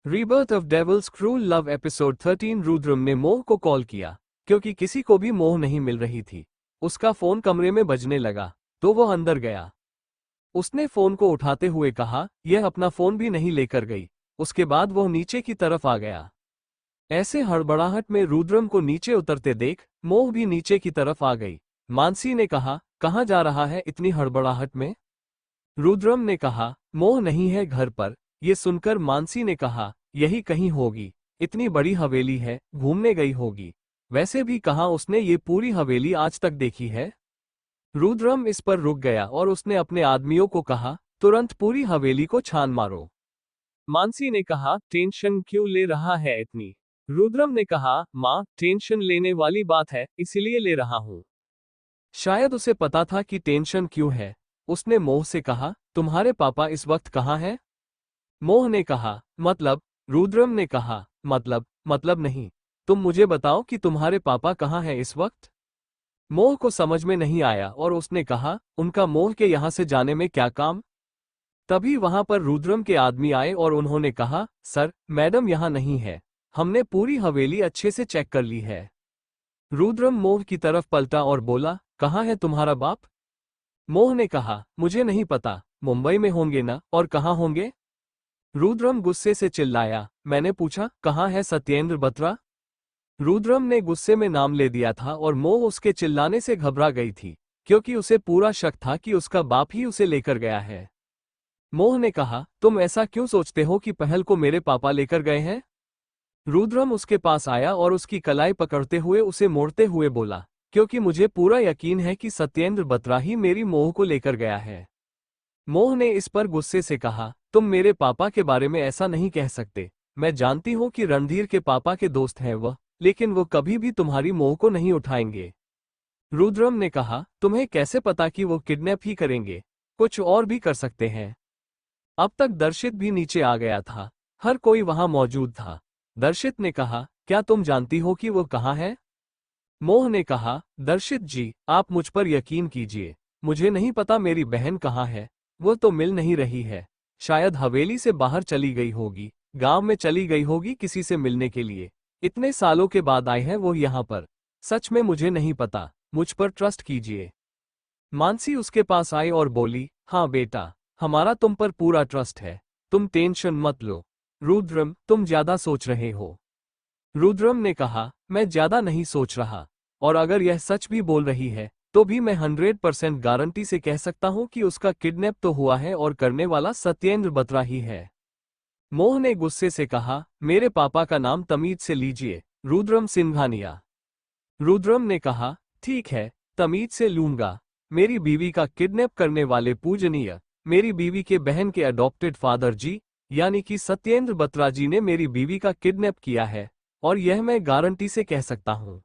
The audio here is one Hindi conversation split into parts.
Rebirth of devil's cruel love episode 13। Rudram ने मोह को कॉल किया क्योंकि किसी को भी मोह नहीं मिल रही थी। उसका फोन कमरे में बजने लगा तो वो अंदर गया। उसने फोन को उठाते हुए कहा, यह अपना फोन भी नहीं लेकर गई। उसके बाद वो नीचे की तरफ आ गया। ऐसे हड़बड़ाहट में रुद्रम को नीचे उतरते देख मोह भी नीचे की तरफ आ गई। मानसी ने कहा, कहाँ जा रहा है इतनी हड़बड़ाहट में? रुद्रम ने कहा, मोह नहीं है घर पर। ये सुनकर मानसी ने कहा, यही कहीं होगी। इतनी बड़ी हवेली है, घूमने गई होगी। वैसे भी कहाँ उसने ये पूरी हवेली आज तक देखी है? रुद्रम इस पर रुक गया और उसने अपने आदमियों को कहा, तुरंत पूरी हवेली को छान मारो। मानसी ने कहा, टेंशन क्यों ले रहा है इतनी? रुद्रम ने कहा, माँ, टेंशन लेने वाली बात है, इसीलिए ले रहा हूँ। शायद उसे पता था कि टेंशन क्यों है। उसने मोह से कहा, तुम्हारे पापा इस वक्त कहाँ हैं? मोह ने कहा, मतलब? रुद्रम ने कहा, मतलब नहीं। तुम मुझे बताओ कि तुम्हारे पापा कहाँ हैं इस वक्त? मोह को समझ में नहीं आया और उसने कहा, उनका मोह के यहाँ से जाने में क्या काम? तभी वहां पर रुद्रम के आदमी आए और उन्होंने कहा, सर, मैडम यहाँ नहीं है। हमने पूरी हवेली अच्छे से चेक कर ली है। रुद्रम मोह की तरफ पलटा और बोला, कहाँ है तुम्हारा बाप? मोह ने कहा, मुझे नहीं पता, मुंबई में होंगे ना, और कहाँ होंगे? रुद्रम गुस्से से चिल्लाया, मैंने पूछा, कहाँ है सत्येंद्र बत्रा? रुद्रम ने गुस्से में नाम ले दिया था और मोह उसके चिल्लाने से घबरा गई थी, क्योंकि उसे पूरा शक था कि उसका बाप ही उसे लेकर गया है। मोह ने कहा, तुम ऐसा क्यों सोचते हो कि पहल को मेरे पापा लेकर गए हैं? रुद्रम उसके पास आया और उसकी कलाई पकड़ते हुए उसे मोड़ते हुए बोला, क्योंकि मुझे पूरा यकीन है कि सत्येंद्र बत्रा ही मेरी मोह को लेकर गया है। मोह ने इस पर गुस्से से कहा, तुम मेरे पापा के बारे में ऐसा नहीं कह सकते। मैं जानती हूँ कि रणधीर के पापा के दोस्त हैं वह, लेकिन वो कभी भी तुम्हारी मोह को नहीं उठाएंगे। रुद्रम ने कहा, तुम्हें कैसे पता कि वो किडनैप ही करेंगे? कुछ और भी कर सकते हैं। अब तक दर्शित भी नीचे आ गया था। हर कोई वहां मौजूद था। दर्शित ने कहा, क्या तुम जानती हो कि वो कहाँ है? मोह ने कहा, दर्शित जी, आप मुझ पर यकीन कीजिए। मुझे नहीं पता मेरी बहन कहाँ है। वो तो मिल नहीं रही है। शायद हवेली से बाहर चली गई होगी, गांव में चली गई होगी किसी से मिलने के लिए। इतने सालों के बाद आई है वो यहाँ पर। सच में मुझे नहीं पता, मुझ पर ट्रस्ट कीजिए। मानसी उसके पास आई और बोली, हाँ बेटा, हमारा तुम पर पूरा ट्रस्ट है। तुम टेंशन मत लो। रुद्रम, तुम ज्यादा सोच रहे हो। रुद्रम ने कहा, मैं ज्यादा नहीं सोच रहा, और अगर यह सच भी बोल रही है तो भी मैं 100% गारंटी से कह सकता हूं कि उसका किडनैप तो हुआ है और करने वाला सत्येंद्र बत्रा ही है। मोह ने गुस्से से कहा, मेरे पापा का नाम तमीज से लीजिए, रुद्रम सिंघानिया। रुद्रम ने कहा, ठीक है, तमीज से लूंगा। मेरी बीवी का किडनैप करने वाले पूजनीय, मेरी बीवी के बहन के अडॉप्टेड फादर जी, यानी कि सत्येंद्र बत्रा जी ने मेरी बीवी का किडनैप किया है, और यह मैं गारंटी से कह सकता हूं।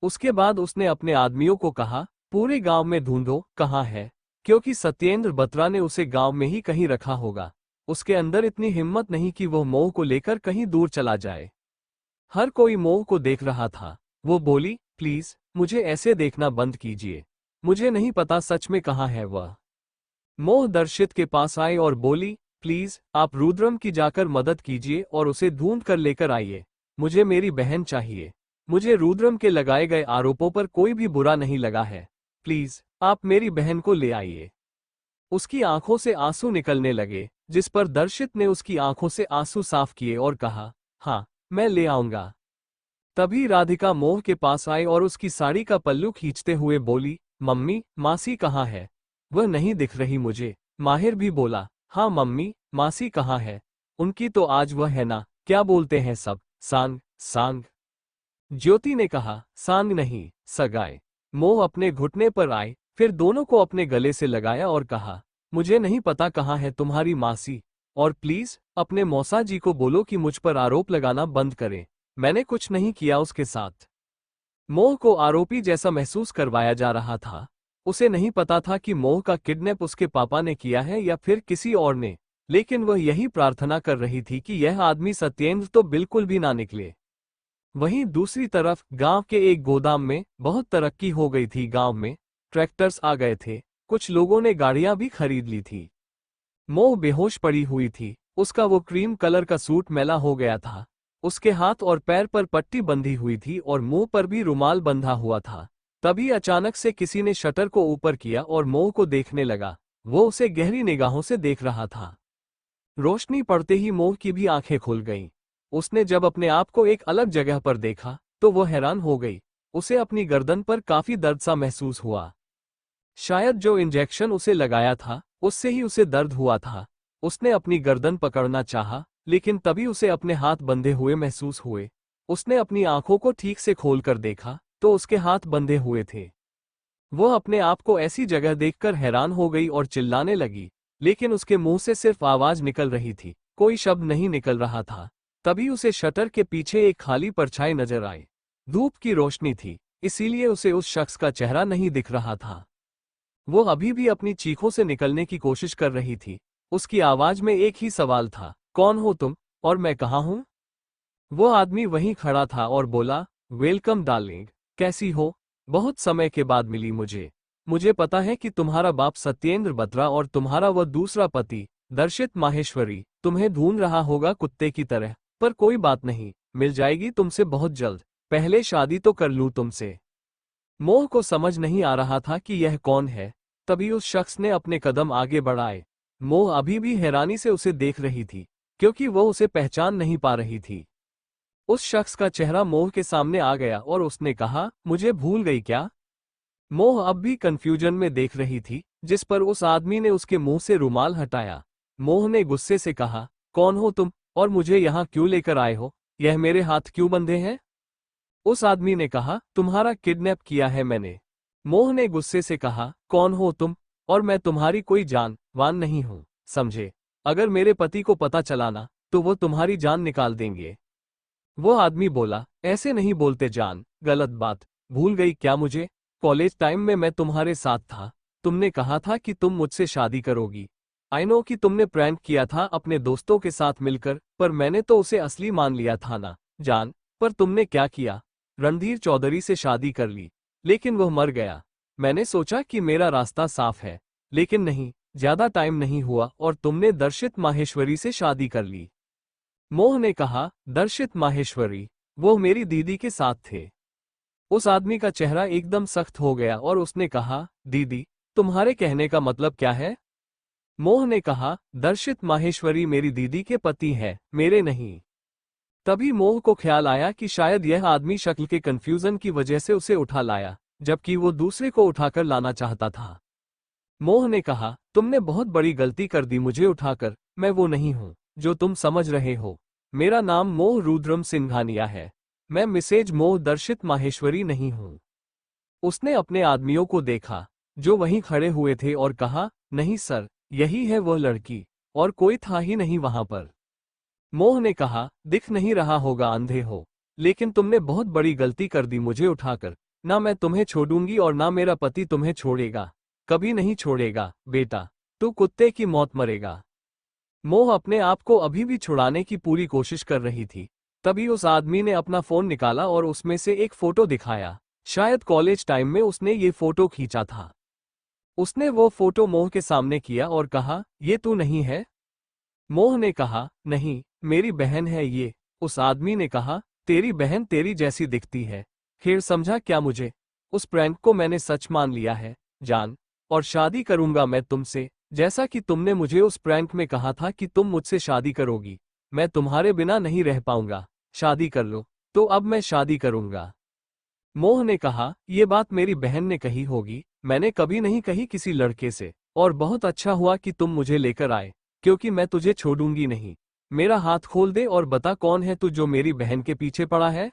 उसके बाद उसने अपने आदमियों को कहा, पूरे गांव में ढूंढो कहाँ है, क्योंकि सत्येंद्र बत्रा ने उसे गांव में ही कहीं रखा होगा। उसके अंदर इतनी हिम्मत नहीं कि वह मोह को लेकर कहीं दूर चला जाए। हर कोई मोह को देख रहा था। वो बोली, प्लीज, मुझे ऐसे देखना बंद कीजिए। मुझे नहीं पता सच में कहाँ है वह। मोह दर्शित के पास आई और बोली, प्लीज, आप रुद्रम की जाकर मदद कीजिए और उसे ढूंढ कर लेकर आइए। मुझे मेरी बहन चाहिए। मुझे रुद्रम के लगाए गए आरोपों पर कोई भी बुरा नहीं लगा है। प्लीज, आप मेरी बहन को ले आइए। उसकी आंखों से आंसू निकलने लगे, जिस पर दर्शित ने उसकी आंखों से आंसू साफ किए और कहा, हाँ, मैं ले आऊंगा। तभी राधिका मोह के पास आई और उसकी साड़ी का पल्लू खींचते हुए बोली, मम्मी, मासी कहाँ है? वह नहीं दिख रही मुझे। माहिर भी बोला, हाँ मम्मी, मासी कहाँ है? उनकी तो आज वह है ना, क्या बोलते हैं सब, सांग सांग। ज्योति ने कहा, सांग नहीं, सगाई। मोह अपने घुटने पर आए, फिर दोनों को अपने गले से लगाया और कहा, मुझे नहीं पता कहाँ है तुम्हारी मासी, और प्लीज अपने मौसा जी को बोलो कि मुझ पर आरोप लगाना बंद करें। मैंने कुछ नहीं किया उसके साथ। मोह को आरोपी जैसा महसूस करवाया जा रहा था। उसे नहीं पता था कि मोह का किडनैप उसके पापा ने किया है या फिर किसी और ने, लेकिन वह यही प्रार्थना कर रही थी कि यह आदमी सत्येंद्र तो बिल्कुल भी ना निकले। वहीं दूसरी तरफ गांव के एक गोदाम में बहुत तरक्की हो गई थी। गांव में ट्रैक्टर्स आ गए थे, कुछ लोगों ने गाड़ियां भी खरीद ली थी। मोह बेहोश पड़ी हुई थी। उसका वो क्रीम कलर का सूट मैला हो गया था। उसके हाथ और पैर पर पट्टी बंधी हुई थी और मुंह पर भी रुमाल बंधा हुआ था। तभी अचानक से किसी ने शटर को ऊपर किया और मोह को देखने लगा। वो उसे गहरी निगाहों से देख रहा था। रोशनी पड़ते ही मोह की भी आंखें खुल गईं। उसने जब अपने आप को एक अलग जगह पर देखा तो वो हैरान हो गई। उसे अपनी गर्दन पर काफी दर्द सा महसूस हुआ। शायद जो इंजेक्शन उसे लगाया था उससे ही उसे दर्द हुआ था। उसने अपनी गर्दन पकड़ना चाहा, लेकिन तभी उसे अपने हाथ बंधे हुए महसूस हुए। उसने अपनी आंखों को ठीक से खोलकर देखा तो उसके हाथ बंधे हुए थे। वो अपने आप को ऐसी जगह देखकर हैरान हो गई और चिल्लाने लगी, लेकिन उसके मुंह से सिर्फ आवाज निकल रही थी, कोई शब्द नहीं निकल रहा था। तभी उसे शटर के पीछे एक खाली परछाई नजर आई। धूप की रोशनी थी, इसीलिए उसे उस शख्स का चेहरा नहीं दिख रहा था। वो अभी भी अपनी चीखों से निकलने की कोशिश कर रही थी। उसकी आवाज में एक ही सवाल था, कौन हो तुम और मैं कहाँ हूँ? वो आदमी वहीं खड़ा था और बोला, वेलकम डार्लिंग, कैसी हो? बहुत समय के बाद मिली मुझे। मुझे पता है कि तुम्हारा बाप सत्येंद्र बत्रा और तुम्हारा वह दूसरा पति दर्शित माहेश्वरी तुम्हें ढूंढ रहा होगा कुत्ते की तरह, पर कोई बात नहीं, मिल जाएगी तुमसे बहुत जल्द। पहले शादी तो कर लूं तुमसे। मोह को समझ नहीं आ रहा था कि यह कौन है। तभी उस शख्स ने अपने कदम आगे बढ़ाए। मोह अभी भी हैरानी से उसे देख रही थी, क्योंकि वह उसे पहचान नहीं पा रही थी। उस शख्स का चेहरा मोह के सामने आ गया और उसने कहा, मुझे भूल गई क्या? मोह अब भी कंफ्यूजन में देख रही थी, जिस पर उस आदमी ने उसके मुंह से रुमाल हटाया। मोह ने गुस्से से कहा, कौन हो तुम और मुझे यहाँ क्यों लेकर आए हो? यह मेरे हाथ क्यों बंधे हैं? उस आदमी ने कहा, तुम्हारा किडनैप किया है मैंने। मोह ने गुस्से से कहा, कौन हो तुम? और मैं तुम्हारी कोई जान वान नहीं हूं, समझे? अगर मेरे पति को पता चला ना, तो वो तुम्हारी जान निकाल देंगे। वो आदमी बोला, ऐसे नहीं बोलते जान, गलत बात। भूल गई क्या मुझे? कॉलेज टाइम में मैं तुम्हारे साथ था। तुमने कहा था कि तुम मुझसे शादी करोगी। आई नो कि तुमने प्रैंक किया था अपने दोस्तों के साथ मिलकर, पर मैंने तो उसे असली मान लिया था ना, जान। पर तुमने क्या किया? रणधीर चौधरी से शादी कर ली, लेकिन वह मर गया। मैंने सोचा कि मेरा रास्ता साफ है, लेकिन नहीं, ज्यादा टाइम नहीं हुआ और तुमने दर्शित माहेश्वरी से शादी कर ली। मोह ने कहा, दर्शित माहेश्वरी? वो मेरी दीदी के साथ थे। उस आदमी का चेहरा एकदम सख्त हो गया और उसने कहा, दीदी? तुम्हारे कहने का मतलब क्या है? मोह ने कहा, दर्शित माहेश्वरी मेरी दीदी के पति है, मेरे नहीं। तभी मोह को ख्याल आया कि शायद यह आदमी शक्ल के कंफ्यूजन की वजह से उसे उठा लाया, जबकि वो दूसरे को उठाकर लाना चाहता था। मोह ने कहा, तुमने बहुत बड़ी गलती कर दी मुझे उठाकर। मैं वो नहीं हूं जो तुम समझ रहे हो। मेरा नाम मोह रुद्रम सिंघानिया है। मैं मिसेज मोह दर्शित माहेश्वरी नहीं हूं। उसने अपने आदमियों को देखा जो वहीं खड़े हुए थे और कहा, नहीं सर, यही है वह लड़की, और कोई था ही नहीं वहां पर। मोह ने कहा, दिख नहीं रहा होगा अंधे हो, लेकिन तुमने बहुत बड़ी गलती कर दी मुझे उठाकर। ना मैं तुम्हें छोड़ूंगी और ना मेरा पति तुम्हें छोड़ेगा। कभी नहीं छोड़ेगा बेटा, तू कुत्ते की मौत मरेगा। मोह अपने आप को अभी भी छुड़ाने की पूरी कोशिश कर रही थी। तभी उस आदमी ने अपना फोन निकाला और उसमें से एक फोटो दिखाया। शायद कॉलेज टाइम में उसने ये फोटो खींचा था। उसने वो फोटो मोह के सामने किया और कहा, ये तू नहीं है? मोह ने कहा, नहीं, मेरी बहन है ये। उस आदमी ने कहा, तेरी बहन तेरी जैसी दिखती है। खैर समझा क्या मुझे? उस प्रैंक को मैंने सच मान लिया है, जान, और शादी करूंगा मैं तुमसे, जैसा कि तुमने मुझे उस प्रैंक में कहा था कि तुम मुझसे शादी करोगी। मैं तुम्हारे बिना नहीं रह पाऊंगा। शादी कर लो। तो अब मैं शादी करूंगा। मोह ने कहा, ये बात मेरी बहन ने कही होगी, मैंने कभी नहीं कही किसी लड़के से। और बहुत अच्छा हुआ कि तुम मुझे लेकर आए, क्योंकि मैं तुझे छोड़ूंगी नहीं। मेरा हाथ खोल दे और बता कौन है तू जो मेरी बहन के पीछे पड़ा है?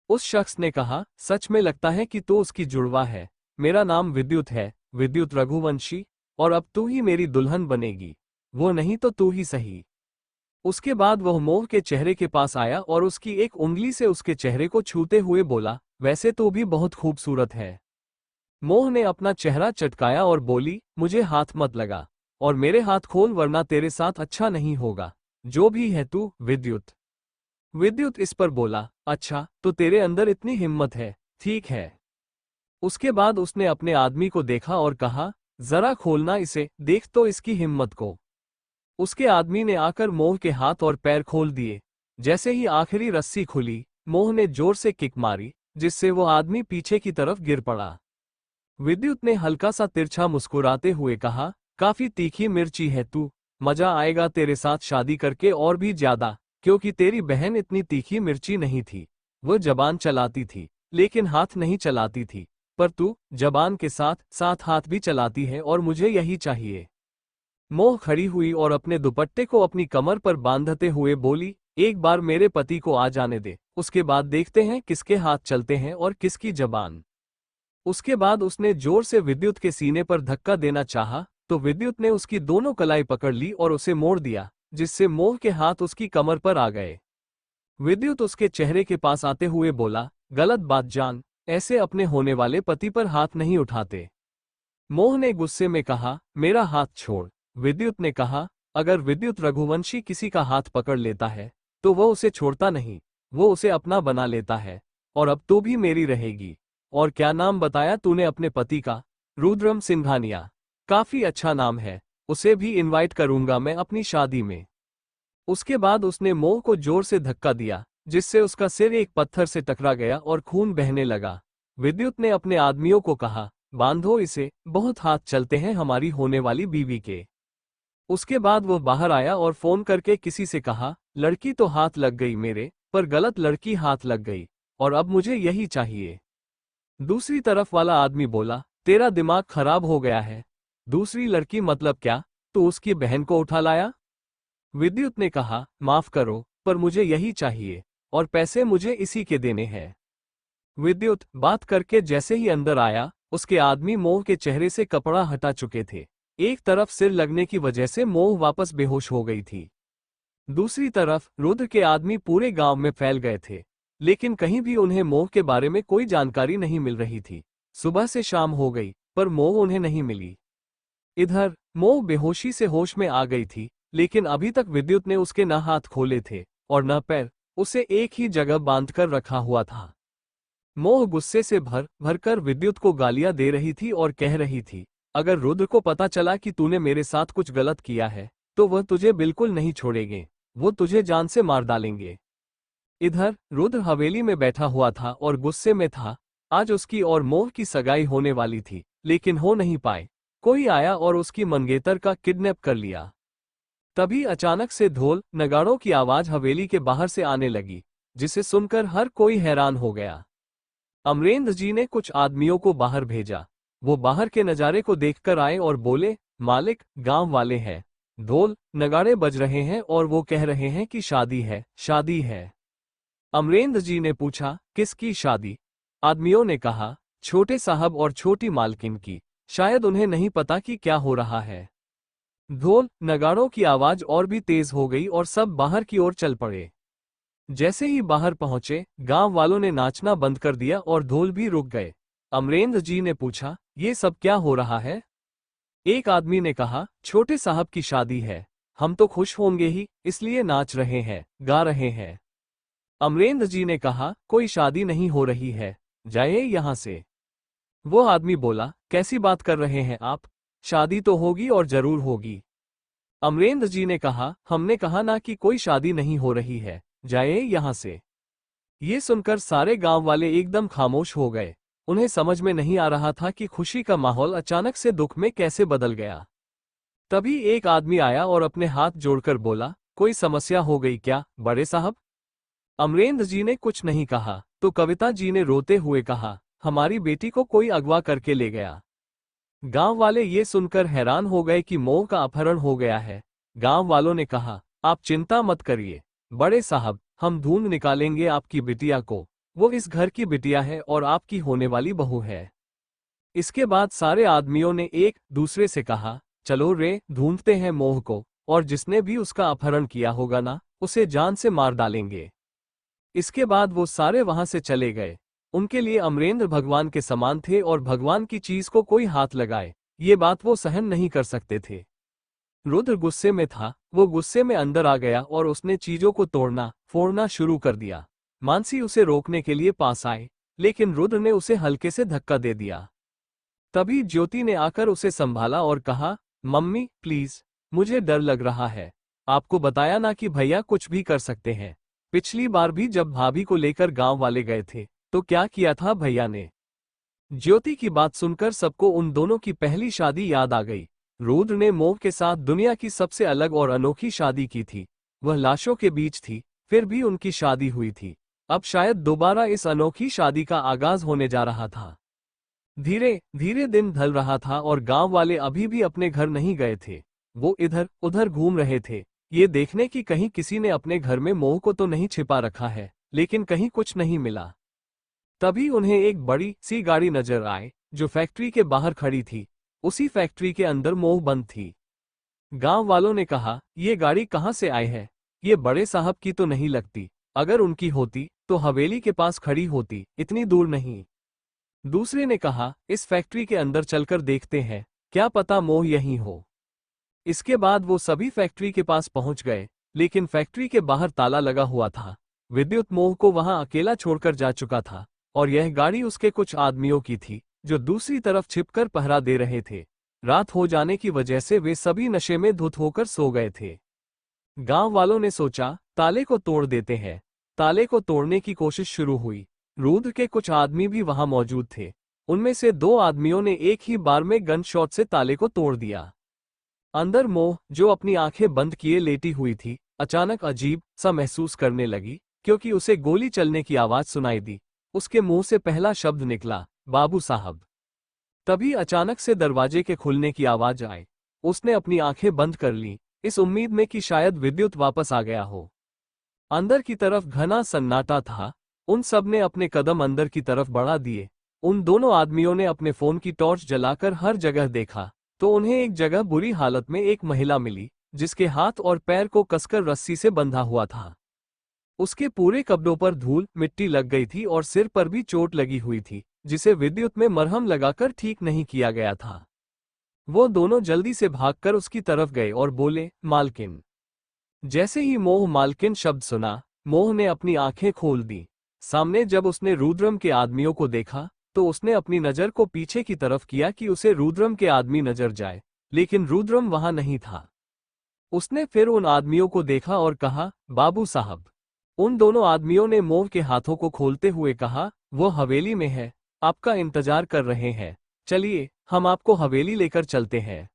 उस शख्स ने कहा, सच में लगता है कि तू उसकी जुड़वा है। मेरा नाम विद्युत है, विद्युत रघुवंशी, और अब तू ही मेरी दुल्हन बनेगी। वो नहीं तो तू ही सही। उसके बाद वह मोह के चेहरे के पास आया और उसकी एक उंगली से उसके चेहरे को छूते हुए बोला, वैसे तो भी बहुत खूबसूरत है। मोह ने अपना चेहरा चटकाया और बोली, मुझे हाथ मत लगा, और मेरे हाथ खोल वरना तेरे साथ अच्छा नहीं होगा। जो भी है तू, विद्युत। विद्युत इस पर बोला, अच्छा तो तेरे अंदर इतनी हिम्मत है, ठीक है। उसके बाद उसने अपने आदमी को देखा और कहा, जरा खोलना इसे, देख तो इसकी हिम्मत को। उसके आदमी ने आकर मोह के हाथ और पैर खोल दिए। जैसे ही आखिरी रस्सी खुली, मोह ने जोर से किक मारी, जिससे वो आदमी पीछे की तरफ गिर पड़ा। विद्युत ने हल्का सा तिरछा मुस्कुराते हुए कहा, काफी तीखी मिर्ची है तू, मजा आएगा तेरे साथ शादी करके और भी ज्यादा, क्योंकि तेरी बहन इतनी तीखी मिर्ची नहीं थी। वह जबान चलाती थी, लेकिन हाथ नहीं चलाती थी, पर तू जबान के साथ साथ हाथ भी चलाती है और मुझे यही चाहिए। मोह खड़ी हुई और अपने दुपट्टे को अपनी कमर पर बांधते हुए बोली, एक बार मेरे पति को आ जाने दे, उसके बाद देखते हैं किसके हाथ चलते हैं और किसकी जबान। उसके बाद उसने जोर से विद्युत के सीने पर धक्का देना चाहा, तो विद्युत ने उसकी दोनों कलाई पकड़ ली और उसे मोड़ दिया, जिससे मोह के हाथ उसकी कमर पर आ गए। विद्युत उसके चेहरे के पास आते हुए बोला, गलत बात जान, ऐसे अपने होने वाले पति पर हाथ नहीं उठाते। मोह ने गुस्से में कहा, मेरा हाथ छोड़। विद्युत ने कहा, अगर विद्युत रघुवंशी किसी का हाथ पकड़ लेता है, तो वह उसे छोड़ता नहीं, वो उसे अपना बना लेता है, और अब तो भी मेरी रहेगी। और क्या नाम बताया तूने अपने पति का? रुद्रम सिंघानिया। काफी अच्छा नाम है, उसे भी इनवाइट करूंगा मैं अपनी शादी में। उसके बाद उसने मोह को जोर से धक्का दिया, जिससे उसका सिर एक पत्थर से टकरा गया और खून बहने लगा। विद्युत ने अपने आदमियों को कहा, बांधो इसे, बहुत हाथ चलते हैं हमारी होने वाली बीवी के। उसके बाद वो बाहर आया और फोन करके किसी से कहा, लड़की तो हाथ लग गई मेरे, पर गलत लड़की हाथ लग गई, और अब मुझे यही चाहिए। दूसरी तरफ वाला आदमी बोला, तेरा दिमाग खराब हो गया है। दूसरी लड़की मतलब क्या? तो उसकी बहन को उठा लाया? विद्युत ने कहा, माफ करो, पर मुझे यही चाहिए, और पैसे मुझे इसी के देने हैं। विद्युत बात करके जैसे ही अंदर आया, उसके आदमी मोह के चेहरे से कपड़ा हटा चुके थे। एक तरफ सिर लगने की वजह से मोह वापस बेहोश हो गई थी। दूसरी तरफ रुद्र के आदमी पूरे गांव में फैल गए थे, लेकिन कहीं भी उन्हें मोह के बारे में कोई जानकारी नहीं मिल रही थी। सुबह से शाम हो गई, पर मोह उन्हें नहीं मिली। इधर मोह बेहोशी से होश में आ गई थी, लेकिन अभी तक विद्युत ने उसके न हाथ खोले थे और न पैर, उसे एक ही जगह बांधकर रखा हुआ था। मोह गुस्से से भर भरकर विद्युत को गालियां दे रही थी और कह रही थी, अगर रुद्र को पता चला कि तूने मेरे साथ कुछ गलत किया है, तो वह तुझे बिल्कुल नहीं छोड़ेंगे, वो तुझे जान से मार डालेंगे। इधर रुद्र हवेली में बैठा हुआ था और गुस्से में था। आज उसकी और मोह की सगाई होने वाली थी, लेकिन हो नहीं पाए। कोई आया और उसकी मंगेतर का किडनैप कर लिया। तभी अचानक से ढोल नगाड़ों की आवाज हवेली के बाहर से आने लगी, जिसे सुनकर हर कोई हैरान हो गया। अमरेंद्र जी ने कुछ आदमियों को बाहर भेजा। वो बाहर के नज़ारे को देखकर आए और बोले, मालिक, गांव वाले हैं, ढोल नगाड़े बज रहे हैं और वो कह रहे हैं कि शादी है, शादी है। अमरेंद्र जी ने पूछा, किसकी शादी? आदमियों ने कहा, छोटे साहब और छोटी मालकिन की, शायद उन्हें नहीं पता कि क्या हो रहा है। ढोल नगाड़ों की आवाज और भी तेज हो गई और सब बाहर की ओर चल पड़े। जैसे ही बाहर पहुंचे, गांव वालों ने नाचना बंद कर दिया और ढोल भी रुक गए। अमरेंद्र जी ने पूछा, ये सब क्या हो रहा है? एक आदमी ने कहा, छोटे साहब की शादी है, हम तो खुश होंगे ही, इसलिए नाच रहे हैं, गा रहे हैं। अमरेंद्र जी ने कहा, कोई शादी नहीं हो रही है, जाइए यहां से। वो आदमी बोला, कैसी बात कर रहे हैं आप? शादी तो होगी और जरूर होगी। अमरेंद्र जी ने कहा, हमने कहा ना कि कोई शादी नहीं हो रही है, जाइए यहां से। ये सुनकर सारे गांव वाले एकदम खामोश हो गए। उन्हें समझ में नहीं आ रहा था कि खुशी का माहौल अचानक से दुख में कैसे बदल गया। तभी एक आदमी आया और अपने हाथ जोड़कर बोला, कोई समस्या हो गई क्या, बड़े साहब? अमरेंद्र जी ने कुछ नहीं कहा, तो कविता जी ने रोते हुए कहा, हमारी बेटी को कोई अगवा करके ले गया। गांव वाले ये सुनकर हैरान हो गए कि मोह का अपहरण हो गया है। गांव वालों ने कहा, आप चिंता मत करिए, बड़े साहब, हम ढूंढ निकालेंगे आपकी बिटिया को, वो इस घर की बिटिया है और आपकी होने वाली बहू है। इसके बाद सारे आदमियों ने एक दूसरे से कहा, चलो रे, ढूंढते हैं मोह को, और जिसने भी उसका अपहरण किया होगा ना, उसे जान से मार डालेंगे। इसके बाद वो सारे वहां से चले गए। उनके लिए अमरेंद्र भगवान के समान थे और भगवान की चीज को कोई हाथ लगाए, ये बात वो सहन नहीं कर सकते थे। रुद्र गुस्से में था, वो गुस्से में अंदर आ गया और उसने चीजों को तोड़ना फोड़ना शुरू कर दिया। मानसी उसे रोकने के लिए पास आए, लेकिन रुद्र ने उसे हल्के से धक्का दे दिया। तभी ज्योति ने आकर उसे संभाला और कहा, मम्मी प्लीज, मुझे डर लग रहा है। आपको बताया ना कि भैया कुछ भी कर सकते हैं। पिछली बार भी जब भाभी को लेकर गांव वाले गए थे तो क्या किया था भैया ने। ज्योति की बात सुनकर सबको उन दोनों की पहली शादी याद आ गई। रुद्र ने मोह के साथ दुनिया की सबसे अलग और अनोखी शादी की थी। वह लाशों के बीच थी, फिर भी उनकी शादी हुई थी। अब शायद दोबारा इस अनोखी शादी का आगाज होने जा रहा था। धीरे धीरे दिन ढल रहा था और गांव वाले अभी भी अपने घर नहीं गए थे। वो इधर उधर घूम रहे थे, ये देखने की कहीं किसी ने अपने घर में मोह को तो नहीं छिपा रखा है, लेकिन कहीं कुछ नहीं मिला। तभी उन्हें एक बड़ी सी गाड़ी नजर आई जो फैक्ट्री के बाहर खड़ी थी। उसी फैक्ट्री के अंदर मोह बंद थी। गांव वालों ने कहा, ये गाड़ी कहां से आई है? ये बड़े साहब की तो नहीं लगती। अगर उनकी होती तो हवेली के पास खड़ी होती, इतनी दूर नहीं। दूसरे ने कहा, इस फैक्ट्री के अंदर चलकर देखते हैं, क्या पता मोह यहीं हो। इसके बाद वो सभी फैक्ट्री के पास पहुंच गए, लेकिन फैक्ट्री के बाहर ताला लगा हुआ था। विद्युत मोह को वहां अकेला छोड़कर जा चुका था और यह गाड़ी उसके कुछ आदमियों की थी जो दूसरी तरफ छिपकर पहरा दे रहे थे। रात हो जाने की वजह से वे सभी नशे में धुत होकर सो गए थे। गांव वालों ने सोचा, ताले को तोड़ देते हैं। ताले को तोड़ने की कोशिश शुरू हुई। रुद्र के कुछ आदमी भी वहां मौजूद थे। उनमें से 2 आदमियों ने एक ही बार में गन शॉट से ताले को तोड़ दिया। अंदर मोह, जो अपनी आंखें बंद किए लेटी हुई थी, अचानक अजीब सा महसूस करने लगी, क्योंकि उसे गोली चलने की आवाज सुनाई दी। उसके मुंह से पहला शब्द निकला, बाबू साहब। तभी अचानक से दरवाजे के खुलने की आवाज आई। उसने अपनी आंखें बंद कर ली, इस उम्मीद में कि शायद विद्युत वापस आ गया हो। अंदर की तरफ घना सन्नाटा था। उन सब ने अपने कदम अंदर की तरफ बढ़ा दिए। उन दोनों आदमियों ने अपने फोन की टॉर्च जलाकर हर जगह देखा तो उन्हें एक जगह बुरी हालत में एक महिला मिली, जिसके हाथ और पैर को कसकर रस्सी से बंधा हुआ था। उसके पूरे कपड़ों पर धूल मिट्टी लग गई थी और सिर पर भी चोट लगी हुई थी, जिसे विद्युत में मरहम लगाकर ठीक नहीं किया गया था। वो दोनों जल्दी से भागकर उसकी तरफ गए और बोले, मालकिन। जैसे ही मोह मालकिन शब्द सुना, मोह ने अपनी आंखें खोल दी। सामने जब उसने रुद्रम के आदमियों को देखा तो उसने अपनी नजर को पीछे की तरफ किया कि उसे रुद्रम के आदमी नजर जाए, लेकिन रुद्रम वहां नहीं था। उसने फिर उन आदमियों को देखा और कहा, बाबू साहब। उन दोनों आदमियों ने मोह के हाथों को खोलते हुए कहा, वो हवेली में है, आपका इंतजार कर रहे हैं, चलिए हम आपको हवेली लेकर चलते हैं।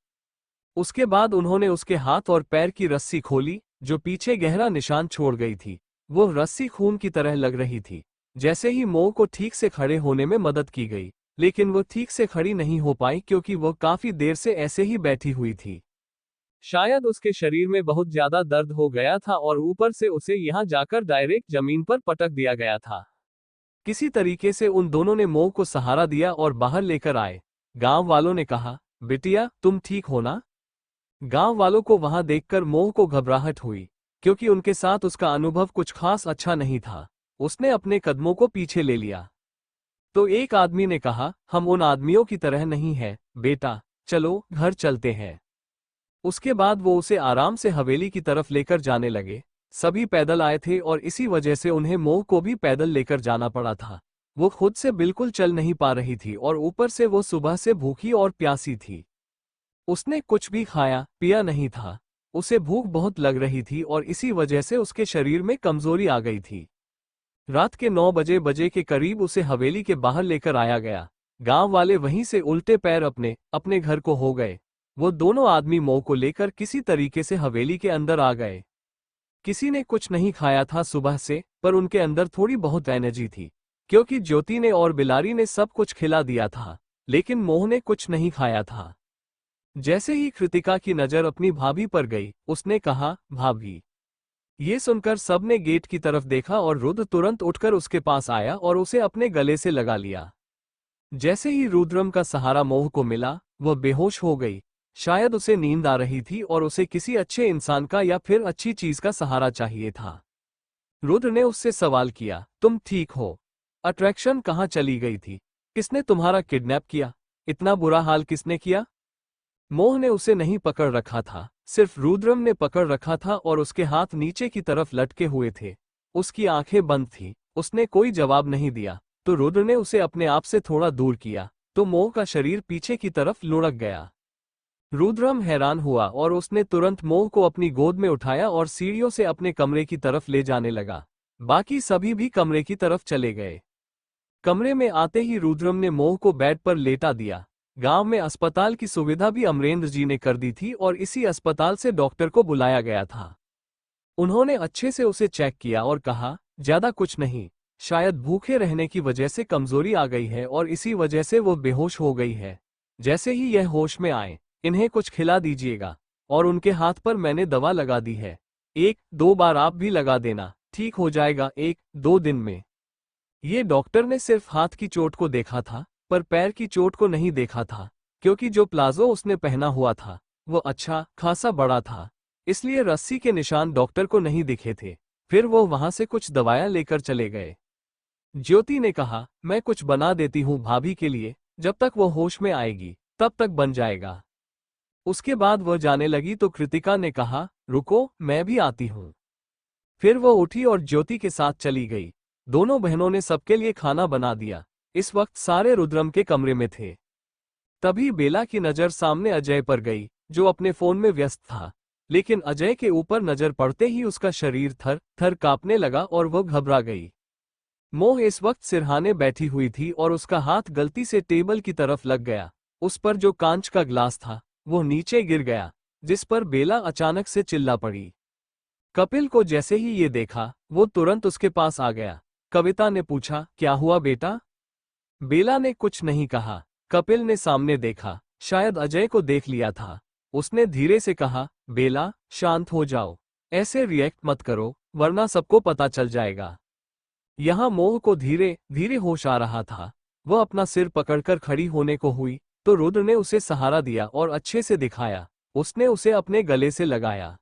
उसके बाद उन्होंने उसके हाथ और पैर की रस्सी खोली, जो पीछे गहरा निशान छोड़ गई थी। वो रस्सी खून की तरह लग रही थी। जैसे ही मोह को ठीक से खड़े होने में मदद की गई, लेकिन वो ठीक से खड़ी नहीं हो पाई क्योंकि वो काफी देर से ऐसे ही बैठी हुई थी। शायद उसके शरीर में बहुत ज्यादा दर्द हो गया था और ऊपर से उसे यहाँ जाकर डायरेक्ट जमीन पर पटक दिया गया था। किसी तरीके से उन दोनों ने मोह को सहारा दिया और बाहर लेकर आए। गांव वालों ने कहा, बिटिया तुम ठीक हो ना? गांव वालों को वहां देखकर मोह को घबराहट हुई, क्योंकि उनके साथ उसका अनुभव कुछ खास अच्छा नहीं था। उसने अपने कदमों को पीछे ले लिया। तो एक आदमी ने कहा, हम उन आदमियों की तरह नहीं हैं, बेटा, चलो घर चलते हैं। उसके बाद वो उसे आराम से हवेली की तरफ लेकर जाने लगे। सभी पैदल आए थे और इसी वजह से उन्हें मोह को भी पैदल लेकर जाना पड़ा था। वो खुद से बिल्कुल चल नहीं पा रही थी और ऊपर से वो सुबह से भूखी और प्यासी थी। उसने कुछ भी खाया पिया नहीं था। उसे भूख बहुत लग रही थी और इसी वजह से उसके शरीर में कमजोरी आ गई थी। रात के 9 बजे के करीब उसे हवेली के बाहर लेकर आया गया। गांव वाले वहीं से उल्टे पैर अपने अपने घर को हो गए। वो दोनों आदमी मोह को लेकर किसी तरीके से हवेली के अंदर आ गए। किसी ने कुछ नहीं खाया था सुबह से, पर उनके अंदर थोड़ी बहुत एनर्जी थी, क्योंकि ज्योति ने और बिलारी ने सब कुछ खिला दिया था, लेकिन मोह ने कुछ नहीं खाया था। जैसे ही कृतिका की नजर अपनी भाभी पर गई, उसने कहा, भाभी। ये सुनकर सबने गेट की तरफ देखा और रुद्र तुरंत उठकर उसके पास आया और उसे अपने गले से लगा लिया। जैसे ही रुद्रम का सहारा मोह को मिला, वह बेहोश हो गई। शायद उसे नींद आ रही थी और उसे किसी अच्छे इंसान का या फिर अच्छी चीज का सहारा चाहिए था। रुद्र ने उससे सवाल किया, तुम ठीक हो? अट्रैक्शन कहाँ चली गई थी? किसने तुम्हारा किडनैप किया? इतना बुरा हाल किसने किया? मोह ने उसे नहीं पकड़ रखा था, सिर्फ रुद्रम ने पकड़ रखा था और उसके हाथ नीचे की तरफ लटके हुए थे। उसकी आंखें बंद थी। उसने कोई जवाब नहीं दिया, तो रुद्र ने उसे अपने आप से थोड़ा दूर किया, तो मोह का शरीर पीछे की तरफ लुढ़क गया। रुद्रम हैरान हुआ और उसने तुरंत मोह को अपनी गोद में उठाया और सीढ़ियों से अपने कमरे की तरफ ले जाने लगा। बाकी सभी भी कमरे की तरफ चले गए। कमरे में आते ही रुद्रम ने मोह को बेड पर लेटा दिया। गांव में अस्पताल की सुविधा भी अमरेंद्र जी ने कर दी थी और इसी अस्पताल से डॉक्टर को बुलाया गया था। उन्होंने अच्छे से उसे चेक किया और कहा, ज्यादा कुछ नहीं, शायद भूखे रहने की वजह से कमजोरी आ गई है और इसी वजह से वो बेहोश हो गई है। जैसे ही यह होश में आए, इन्हें कुछ खिला दीजिएगा और उनके हाथ पर मैंने दवा लगा दी है। 1-2 बार आप भी लगा देना, ठीक हो जाएगा 1-2 दिन में। ये डॉक्टर ने सिर्फ हाथ की चोट को देखा था, पर पैर की चोट को नहीं देखा था, क्योंकि जो प्लाजो उसने पहना हुआ था वो अच्छा खासा बड़ा था, इसलिए रस्सी के निशान डॉक्टर को नहीं दिखे थे। फिर वो वहां से कुछ दवाएं लेकर चले गए। ज्योति ने कहा, मैं कुछ बना देती हूँ भाभी के लिए, जब तक वो होश में आएगी तब तक बन जाएगा। उसके बाद वह जाने लगी तो कृतिका ने कहा, रुको, मैं भी आती हूँ। फिर वो उठी और ज्योति के साथ चली गई। दोनों बहनों ने सबके लिए खाना बना दिया। इस वक्त सारे रुद्रम के कमरे में थे। तभी बेला की नजर सामने अजय पर गई, जो अपने फोन में व्यस्त था। लेकिन अजय के ऊपर नजर पड़ते ही उसका शरीर थर थर कांपने लगा और वह घबरा गई। मोह इस वक्त सिरहाने बैठी हुई थी और उसका हाथ गलती से टेबल की तरफ लग गया। उस पर जो कांच का ग्लास था वो नीचे गिर गया, जिस पर बेला अचानक से चिल्ला पड़ी। कपिल को जैसे ही ये देखा, वो तुरंत उसके पास आ गया। कविता ने पूछा, क्या हुआ बेटा? बेला ने कुछ नहीं कहा। कपिल ने सामने देखा, शायद अजय को देख लिया था। उसने धीरे से कहा, बेला, शांत हो जाओ, ऐसे रिएक्ट मत करो वरना सबको पता चल जाएगा। यहाँ मोह को धीरे धीरे होश आ रहा था। वह अपना सिर पकड़कर खड़ी होने को हुई तो रुद्र ने उसे सहारा दिया और अच्छे से दिखाया। उसने उसे अपने गले से लगाया।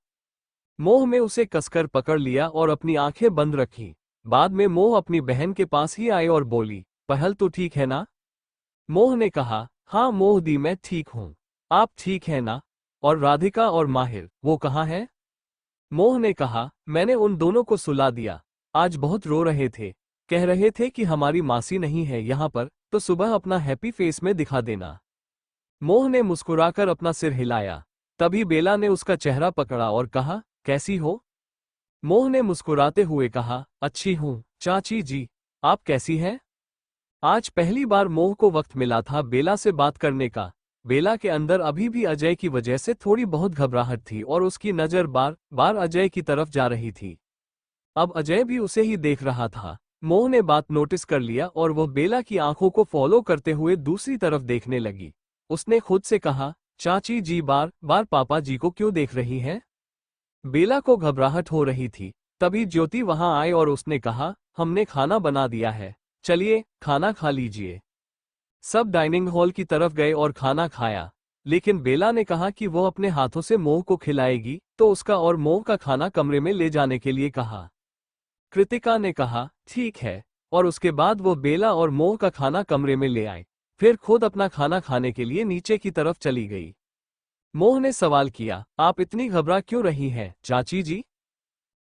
मोह में उसे कसकर पकड़ लिया और अपनी आंखें बंद रखी। बाद में मोह अपनी बहन के पास ही आई और बोली, पहल तो ठीक है ना? मोह ने कहा, हाँ मोह दी, मैं ठीक हूँ। आप ठीक है ना? और राधिका और माहिर, वो कहाँ है? मोह ने कहा, मैंने उन दोनों को सुला दिया। आज बहुत रो रहे थे, कह रहे थे कि हमारी मासी नहीं है यहाँ पर, तो सुबह अपना हैप्पी फेस में दिखा देना। मोह ने मुस्कुराकर अपना सिर हिलाया। तभी बेला ने उसका चेहरा पकड़ा और कहा, कैसी हो? मोह ने मुस्कुराते हुए कहा, अच्छी हूँ चाची जी, आप कैसी हैं? आज पहली बार मोह को वक्त मिला था बेला से बात करने का। बेला के अंदर अभी भी अजय की वजह से थोड़ी बहुत घबराहट थी और उसकी नज़र बार बार अजय की तरफ जा रही थी। अब अजय भी उसे ही देख रहा था। मोह ने बात नोटिस कर लिया और वह बेला की आंखों को फॉलो करते हुए दूसरी तरफ देखने लगी। उसने खुद से कहा, चाची जी बार बार पापा जी को क्यों देख रही हैं? बेला को घबराहट हो रही थी। तभी ज्योति वहां आई और उसने कहा, हमने खाना बना दिया है, चलिए खाना खा लीजिए। सब डाइनिंग हॉल की तरफ गए और खाना खाया। लेकिन बेला ने कहा कि वो अपने हाथों से मोह को खिलाएगी, तो उसका और मोह का खाना कमरे में ले जाने के लिए कहा। कृतिका ने कहा, ठीक है, और उसके बाद वो बेला और मोह का खाना कमरे में ले आए। फिर खुद अपना खाना खाने के लिए नीचे की तरफ चली गई। मोह ने सवाल किया, आप इतनी घबरा क्यों रही हैं, चाची जी?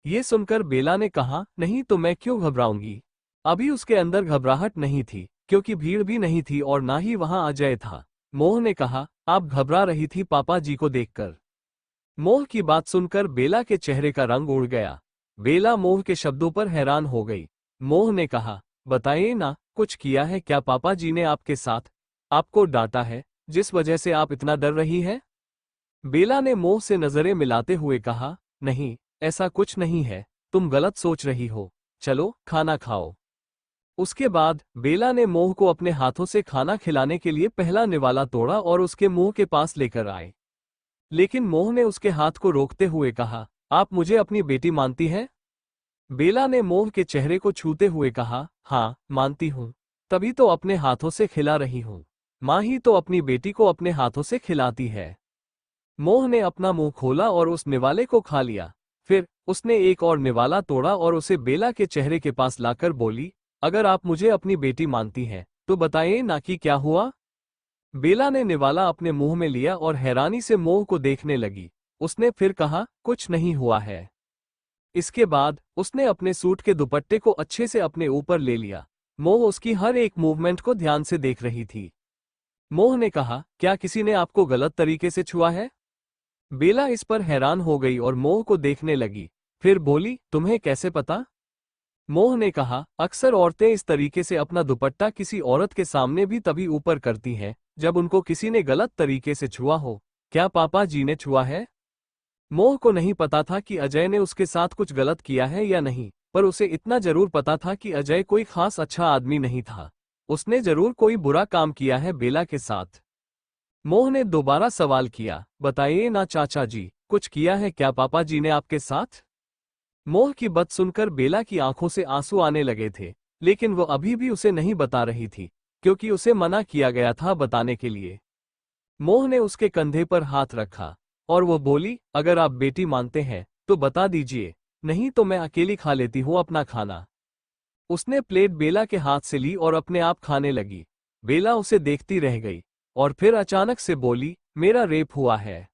ये सुनकर बेला ने कहा, नहीं तो मैं क्यों घबराऊंगी। अभी उसके अंदर घबराहट नहीं थी, क्योंकि भीड़ भी नहीं थी और ना ही वहां अजय था। मोह ने कहा, आप घबरा रही थी पापा जी को देखकर। मोह की बात सुनकर बेला के चेहरे का रंग उड़ गया। बेला मोह के शब्दों पर हैरान हो गई। मोह ने कहा, बताइए ना, कुछ किया है क्या पापा जी ने आपके साथ? आपको डांटा है, जिस वजह से आप इतना डर रही है? बेला ने मोह से नजरें मिलाते हुए कहा, नहीं, ऐसा कुछ नहीं है, तुम गलत सोच रही हो, चलो खाना खाओ। उसके बाद बेला ने मोह को अपने हाथों से खाना खिलाने के लिए पहला निवाला तोड़ा और उसके मुंह के पास लेकर आए। लेकिन मोह ने उसके हाथ को रोकते हुए कहा, आप मुझे अपनी बेटी मानती हैं? बेला ने मोह के चेहरे को छूते हुए कहा, हाँ मानती हूँ, तभी तो अपने हाथों से खिला रही हूँ। माँ ही तो अपनी बेटी को अपने हाथों से खिलाती है। मोह ने अपना मुंह खोला और उस निवाले को खा लिया। फिर उसने एक और निवाला तोड़ा और उसे बेला के चेहरे के पास लाकर बोली, अगर आप मुझे अपनी बेटी मानती हैं तो बताइए ना कि क्या हुआ। बेला ने निवाला अपने मुंह में लिया और हैरानी से मोह को देखने लगी। उसने फिर कहा, कुछ नहीं हुआ है। इसके बाद उसने अपने सूट के दुपट्टे को अच्छे से अपने ऊपर ले लिया। मोह उसकी हर एक मूवमेंट को ध्यान से देख रही थी। मोह ने कहा, क्या किसी ने आपको गलत तरीके से छुआ है? बेला इस पर हैरान हो गई और मोह को देखने लगी। फिर बोली, तुम्हें कैसे पता? मोह ने कहा, अक्सर औरतें इस तरीके से अपना दुपट्टा किसी औरत के सामने भी तभी ऊपर करती हैं जब उनको किसी ने गलत तरीके से छुआ हो। क्या पापा जी ने छुआ है? मोह को नहीं पता था कि अजय ने उसके साथ कुछ गलत किया है या नहीं, पर उसे इतना जरूर पता था कि अजय कोई खास अच्छा आदमी नहीं था। उसने जरूर कोई बुरा काम किया है बेला के साथ। मोह ने दोबारा सवाल किया, बताइए ना चाचा जी, कुछ किया है क्या पापा जी ने आपके साथ? मोह की बात सुनकर बेला की आंखों से आंसू आने लगे थे, लेकिन वो अभी भी उसे नहीं बता रही थी, क्योंकि उसे मना किया गया था बताने के लिए। मोह ने उसके कंधे पर हाथ रखा और वो बोली, अगर आप बेटी मानते हैं तो बता दीजिए, नहीं तो मैं अकेली खा लेती हूँ अपना खाना। उसने प्लेट बेला के हाथ से ली और अपने आप खाने लगी। बेला उसे देखती रह गई और फिर अचानक से बोली, मेरा रेप हुआ है।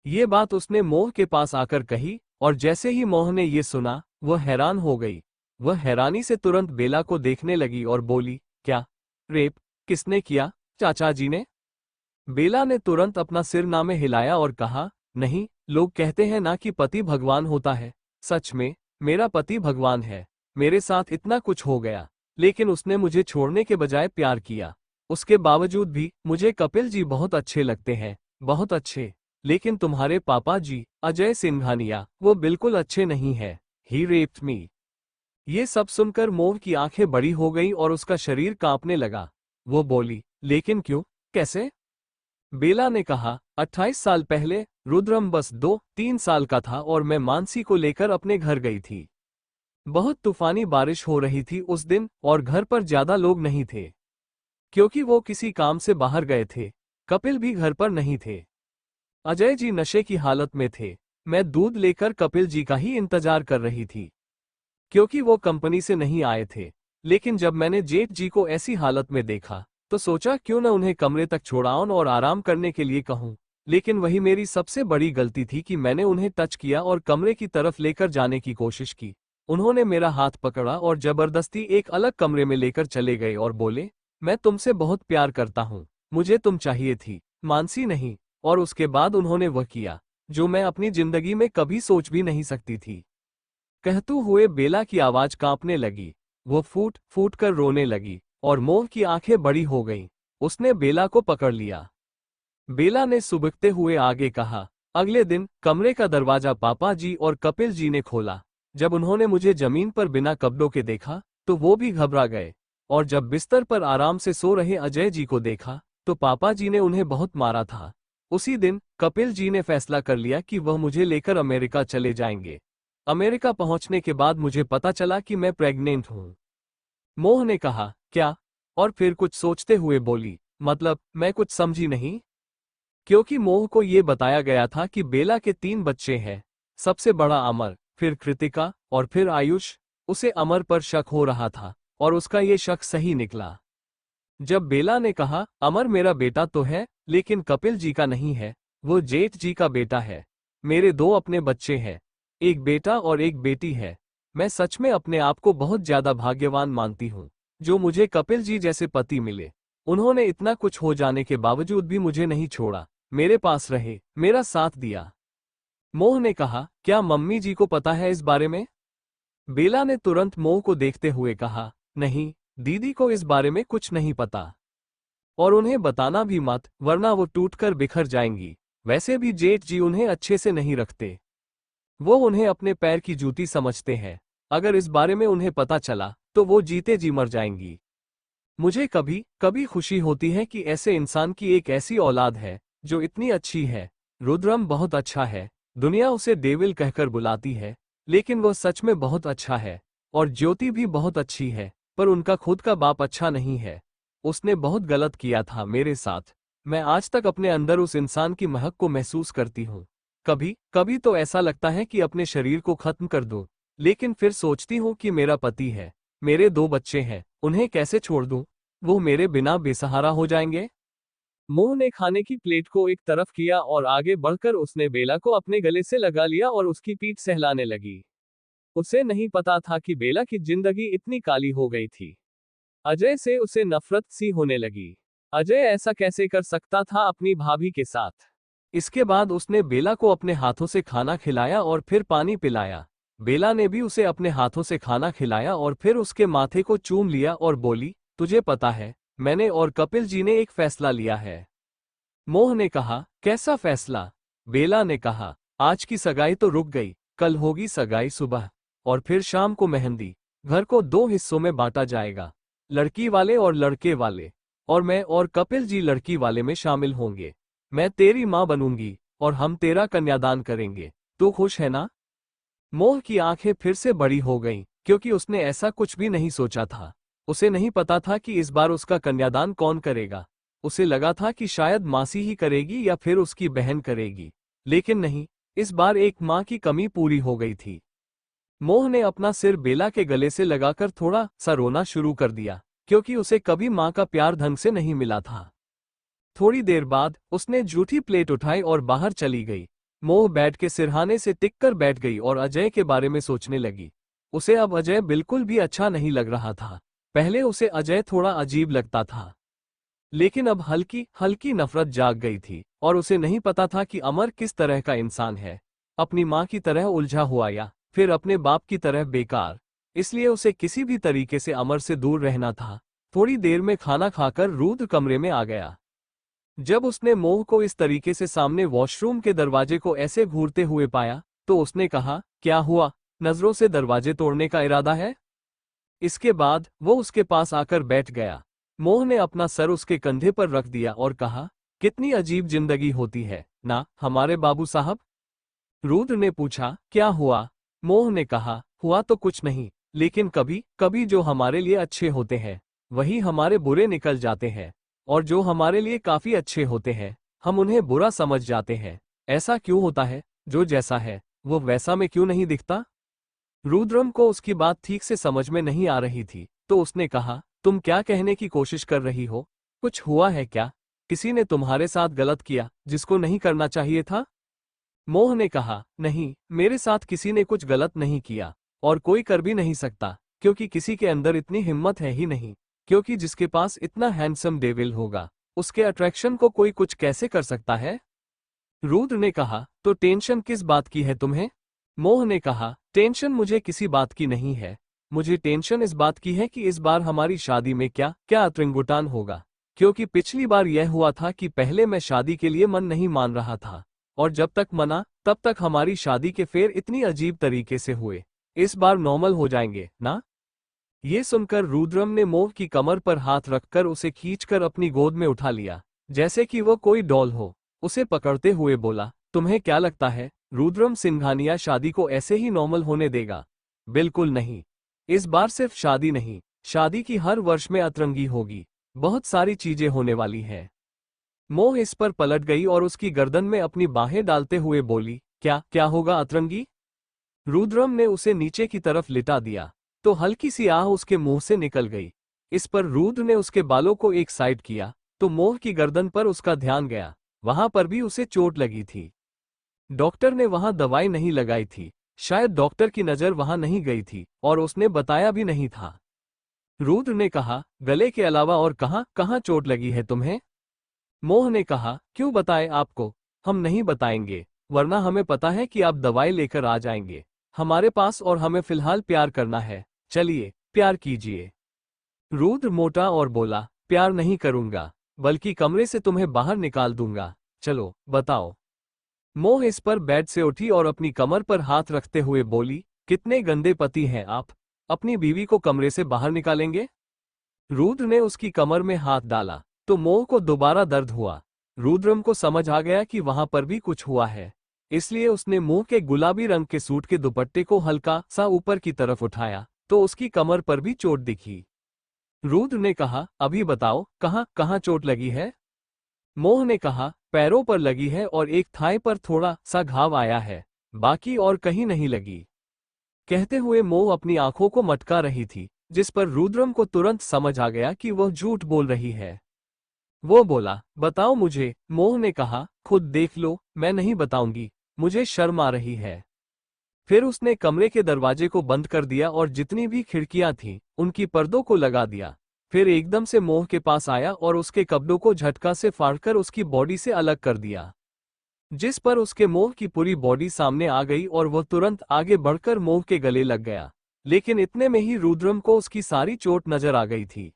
ये बात उसने मोह के पास आकर कही और जैसे ही मोह ने ये सुना, वह हैरान हो गई। वह हैरानी से तुरंत बेला को देखने लगी और बोली, क्या? रेप? किसने किया? चाचा जी ने? बेला ने तुरंत अपना सिर नामे हिलाया और कहा, नहीं, लोग कहते हैं ना कि पति भगवान होता है। सच में, मेरा पति भगवान है। मेरे साथ इतना कुछ हो गया, लेकिन उसने मुझे छोड़ने के बजाय प्यार किया। उसके बावजूद भी मुझे कपिल जी बहुत अच्छे लगते हैं, बहुत अच्छे। लेकिन तुम्हारे पापा जी, अजय सिंघानिया, वो बिल्कुल अच्छे नहीं है। ही रेप्ड मी। ये सब सुनकर मोह की आंखें बड़ी हो गई और उसका शरीर कांपने लगा। वो बोली, लेकिन क्यों? कैसे? बेला ने कहा, 28 साल पहले रुद्रम बस 2-3 साल का था और मैं मानसी को लेकर अपने घर गई थी। बहुत तूफानी बारिश हो रही थी उस दिन और घर पर ज्यादा लोग नहीं थे, क्योंकि वो किसी काम से बाहर गए थे। कपिल भी घर पर नहीं थे। अजय जी नशे की हालत में थे। मैं दूध लेकर कपिल जी का ही इंतजार कर रही थी, क्योंकि वो कंपनी से नहीं आए थे। लेकिन जब मैंने जेठ जी को ऐसी हालत में देखा, तो सोचा क्यों न उन्हें कमरे तक छोड़ाऊं और आराम करने के लिए कहूं। लेकिन वही मेरी सबसे बड़ी गलती थी कि मैंने उन्हें टच किया और कमरे की तरफ लेकर जाने की कोशिश की। उन्होंने मेरा हाथ पकड़ा और जबरदस्ती एक अलग कमरे में लेकर चले गए और बोले, मैं तुमसे बहुत प्यार करता हूं, मुझे तुम चाहिए थी, मानसी नहीं। और उसके बाद उन्होंने वह किया जो मैं अपनी जिंदगी में कभी सोच भी नहीं सकती थी। कहते हुए बेला की आवाज कांपने लगी। वो फूट फूट कर रोने लगी और मोह की आंखें बड़ी हो गईं। उसने बेला को पकड़ लिया। बेला ने सुबकते हुए आगे कहा, अगले दिन कमरे का दरवाजा पापा जी और कपिल जी ने खोला। जब उन्होंने मुझे जमीन पर बिना कपड़ों के देखा, तो वो भी घबरा गए। और जब बिस्तर पर आराम से सो रहे अजय जी को देखा, तो पापा जी ने उन्हें बहुत मारा था। उसी दिन कपिल जी ने फैसला कर लिया कि वह मुझे लेकर अमेरिका चले जाएंगे। अमेरिका पहुंचने के बाद मुझे पता चला कि मैं प्रेग्नेंट हूं। मोह ने कहा, क्या? और फिर कुछ सोचते हुए बोली, मतलब मैं कुछ समझी नहीं। क्योंकि मोह को ये बताया गया था कि बेला के 3 बच्चे हैं। सबसे बड़ा अमर, फिर कृतिका और फिर आयुष। उसे अमर पर शक हो रहा था और उसका ये शक सही निकला। जब बेला ने कहा, अमर मेरा बेटा तो है, लेकिन कपिल जी का नहीं है, वो जेठ जी का बेटा है। मेरे 2 अपने बच्चे हैं, एक बेटा और एक बेटी है। मैं सच में अपने आप को बहुत ज्यादा भाग्यवान मानती हूँ, जो मुझे कपिल जी जैसे पति मिले। उन्होंने इतना कुछ हो जाने के बावजूद भी मुझे नहीं छोड़ा, मेरे पास रहे, मेरा साथ दिया। मोह ने कहा, क्या मम्मी जी को पता है इस बारे में? बेला ने तुरंत मोह को देखते हुए कहा, नहीं, दीदी को इस बारे में कुछ नहीं पता। और उन्हें बताना भी मत, वरना वो टूटकर बिखर जाएंगी। वैसे भी जेठ जी उन्हें अच्छे से नहीं रखते। वो उन्हें अपने पैर की जूती समझते हैं। अगर इस बारे में उन्हें पता चला, तो वो जीते जी मर जाएंगी। मुझे कभी कभी खुशी होती है कि ऐसे इंसान की एक ऐसी औलाद है, जो इतनी अच्छी है। रुद्रम बहुत अच्छा है, दुनिया उसे डेविल कहकर बुलाती है, लेकिन वो सच में बहुत अच्छा है। और ज्योति भी बहुत अच्छी है, पर उनका खुद का बाप अच्छा नहीं है। उसने बहुत गलत किया था मेरे साथ। मैं आज तक अपने अंदर उस इंसान की महक को महसूस करती हूँ। कभी कभी तो ऐसा लगता है कि अपने शरीर को खत्म कर दूं, लेकिन फिर सोचती हूँ कि मेरा पति है, मेरे 2 बच्चे हैं, उन्हें कैसे छोड़ दूं? वो मेरे बिना बेसहारा हो जाएंगे। मोह ने खाने की प्लेट को एक तरफ किया और आगे बढ़कर उसने बेला को अपने गले से लगा लिया और उसकी पीठ सहलाने लगी। उसे नहीं पता था कि बेला की जिंदगी इतनी काली हो गई थी। अजय से उसे नफरत सी होने लगी। अजय ऐसा कैसे कर सकता था अपनी भाभी के साथ। इसके बाद उसने बेला को अपने हाथों से खाना खिलाया और फिर पानी पिलाया। बेला ने भी उसे अपने हाथों से खाना खिलाया और फिर उसके माथे को चूम लिया और बोली, तुझे पता है, मैंने और कपिल जी ने एक फैसला लिया है। मोह ने कहा, कैसा फैसला? बेला ने कहा, आज की सगाई तो रुक गई, कल होगी सगाई सुबह, और फिर शाम को मेहंदी। घर को 2 हिस्सों में बांटा जाएगा, लड़की वाले और लड़के वाले, और मैं और कपिल जी लड़की वाले में शामिल होंगे। मैं तेरी माँ बनूंगी और हम तेरा कन्यादान करेंगे। तू खुश है ना? मोह की आंखें फिर से बड़ी हो गईं, क्योंकि उसने ऐसा कुछ भी नहीं सोचा था। उसे नहीं पता था कि इस बार उसका कन्यादान कौन करेगा। उसे लगा था कि शायद मासी ही करेगी या फिर उसकी बहन करेगी, लेकिन नहीं, इस बार एक माँ की कमी पूरी हो गई थी। मोह ने अपना सिर बेला के गले से लगाकर थोड़ा सा रोना शुरू कर दिया, क्योंकि उसे कभी माँ का प्यार ढंग से नहीं मिला था। थोड़ी देर बाद उसने जूठी प्लेट उठाई और बाहर चली गई। मोह बैठ के सिरहाने से टिक कर बैठ गई और अजय के बारे में सोचने लगी। उसे अब अजय बिल्कुल भी अच्छा नहीं लग रहा था। पहले उसे अजय थोड़ा अजीब लगता था, लेकिन अब हल्की हल्की नफरत जाग गई थी और उसे नहीं पता था कि अमर किस तरह का इंसान है। अपनी माँ की तरह उलझा हुआ या फिर अपने बाप की तरह बेकार। इसलिए उसे किसी भी तरीके से अमर से दूर रहना था। थोड़ी देर में खाना खाकर रुद्र कमरे में आ गया। जब उसने मोह को इस तरीके से सामने वॉशरूम के दरवाजे को ऐसे घूरते हुए पाया, तो उसने कहा, क्या हुआ, नजरों से दरवाजे तोड़ने का इरादा है? इसके बाद वो उसके पास आकर बैठ गया। मोह ने अपना सर उसके कंधे पर रख दिया और कहा, कितनी अजीब जिंदगी होती है ना हमारे बाबू साहब? रुद्र ने पूछा, क्या हुआ? मोह ने कहा, हुआ तो कुछ नहीं, लेकिन कभी कभी जो हमारे लिए अच्छे होते हैं वही हमारे बुरे निकल जाते हैं, और जो हमारे लिए काफी अच्छे होते हैं हम उन्हें बुरा समझ जाते हैं। ऐसा क्यों होता है? जो जैसा है वो वैसा में क्यों नहीं दिखता? रुद्रम को उसकी बात ठीक से समझ में नहीं आ रही थी, तो उसने कहा, तुम क्या कहने की कोशिश कर रही हो? कुछ हुआ है क्या? किसी ने तुम्हारे साथ गलत किया जिसको नहीं करना चाहिए था? मोह ने कहा, नहीं, मेरे साथ किसी ने कुछ गलत नहीं किया, और कोई कर भी नहीं सकता, क्योंकि किसी के अंदर इतनी हिम्मत है ही नहीं। क्योंकि जिसके पास इतना हैंडसम डेविल होगा, उसके अट्रैक्शन को कोई कुछ कैसे कर सकता है? रुद्र ने कहा, तो टेंशन किस बात की है तुम्हें? मोह ने कहा, टेंशन मुझे किसी बात की नहीं है। मुझे टेंशन इस बात की है कि इस बार हमारी शादी में क्या क्या अतरंगुटान होगा। क्योंकि पिछली बार यह हुआ था कि पहले मैं शादी के लिए मन नहीं मान रहा था, और जब तक मना तब तक हमारी शादी के फेर इतनी अजीब तरीके से हुए। इस बार नॉर्मल हो जाएंगे ना? ये सुनकर रुद्रम ने मोह की कमर पर हाथ रखकर उसे खींचकर अपनी गोद में उठा लिया, जैसे कि वो कोई डॉल हो। उसे पकड़ते हुए बोला, तुम्हें क्या लगता है रुद्रम सिंघानिया शादी को ऐसे ही नॉर्मल होने देगा? बिल्कुल नहीं। इस बार सिर्फ शादी नहीं, शादी की हर वर्ष में अतरंगी होगी। बहुत सारी चीजें होने वाली है। मोह इस पर पलट गई और उसकी गर्दन में अपनी बाहें डालते हुए बोली, क्या क्या होगा अतरंगी? रुद्रम ने उसे नीचे की तरफ लिटा दिया, तो हल्की सी आह उसके मुंह से निकल गई। इस पर रुद्र ने उसके बालों को एक साइड किया, तो मोह की गर्दन पर उसका ध्यान गया। वहां पर भी उसे चोट लगी थी। डॉक्टर ने वहां दवाई नहीं लगाई थी, शायद डॉक्टर की नजर वहां नहीं गई थी और उसने बताया भी नहीं था। रुद्र ने कहा, गले के अलावा और कहां कहां चोट लगी है तुम्हें? मोह ने कहा, क्यों बताएं आपको? हम नहीं बताएंगे, वरना हमें पता है कि आप दवाई लेकर आ जाएंगे हमारे पास, और हमें फिलहाल प्यार करना है। चलिए प्यार कीजिए। रुद्र मोटा और बोला, प्यार नहीं करूंगा, बल्कि कमरे से तुम्हें बाहर निकाल दूंगा। चलो बताओ। मोह इस पर बेड से उठी और अपनी कमर पर हाथ रखते हुए बोली, कितने गंदे पति हैं आप, अपनी बीवी को कमरे से बाहर निकालेंगे? रुद्र ने उसकी कमर में हाथ डाला, तो मोह को दोबारा दर्द हुआ। रुद्रम को समझ आ गया कि वहां पर भी कुछ हुआ है, इसलिए उसने मुंह के गुलाबी रंग के सूट के दुपट्टे को हल्का सा ऊपर की तरफ उठाया, तो उसकी कमर पर भी चोट दिखी। रुद्र ने कहा, अभी बताओ, कहाँ कहाँ चोट लगी है? मोह ने कहा, पैरों पर लगी है और एक थाई पर थोड़ा सा घाव आया है, बाकी और कहीं नहीं लगी। कहते हुए मोह अपनी आंखों को मटका रही थी, जिस पर रुद्रम को तुरंत समझ आ गया कि वह झूठ बोल रही है। वो बोला, बताओ मुझे। मोह ने कहा, खुद देख लो, मैं नहीं बताऊंगी, मुझे शर्म आ रही है। फिर उसने कमरे के दरवाजे को बंद कर दिया और जितनी भी खिड़कियां थीं, उनकी पर्दों को लगा दिया। फिर एकदम से मोह के पास आया और उसके कपड़ों को झटका से फाड़कर उसकी बॉडी से अलग कर दिया, जिस पर उसके मोह की पूरी बॉडी सामने आ गई और वह तुरंत आगे बढ़कर मोह के गले लग गया। लेकिन इतने में ही रुद्रम को उसकी सारी चोट नजर आ गई थी।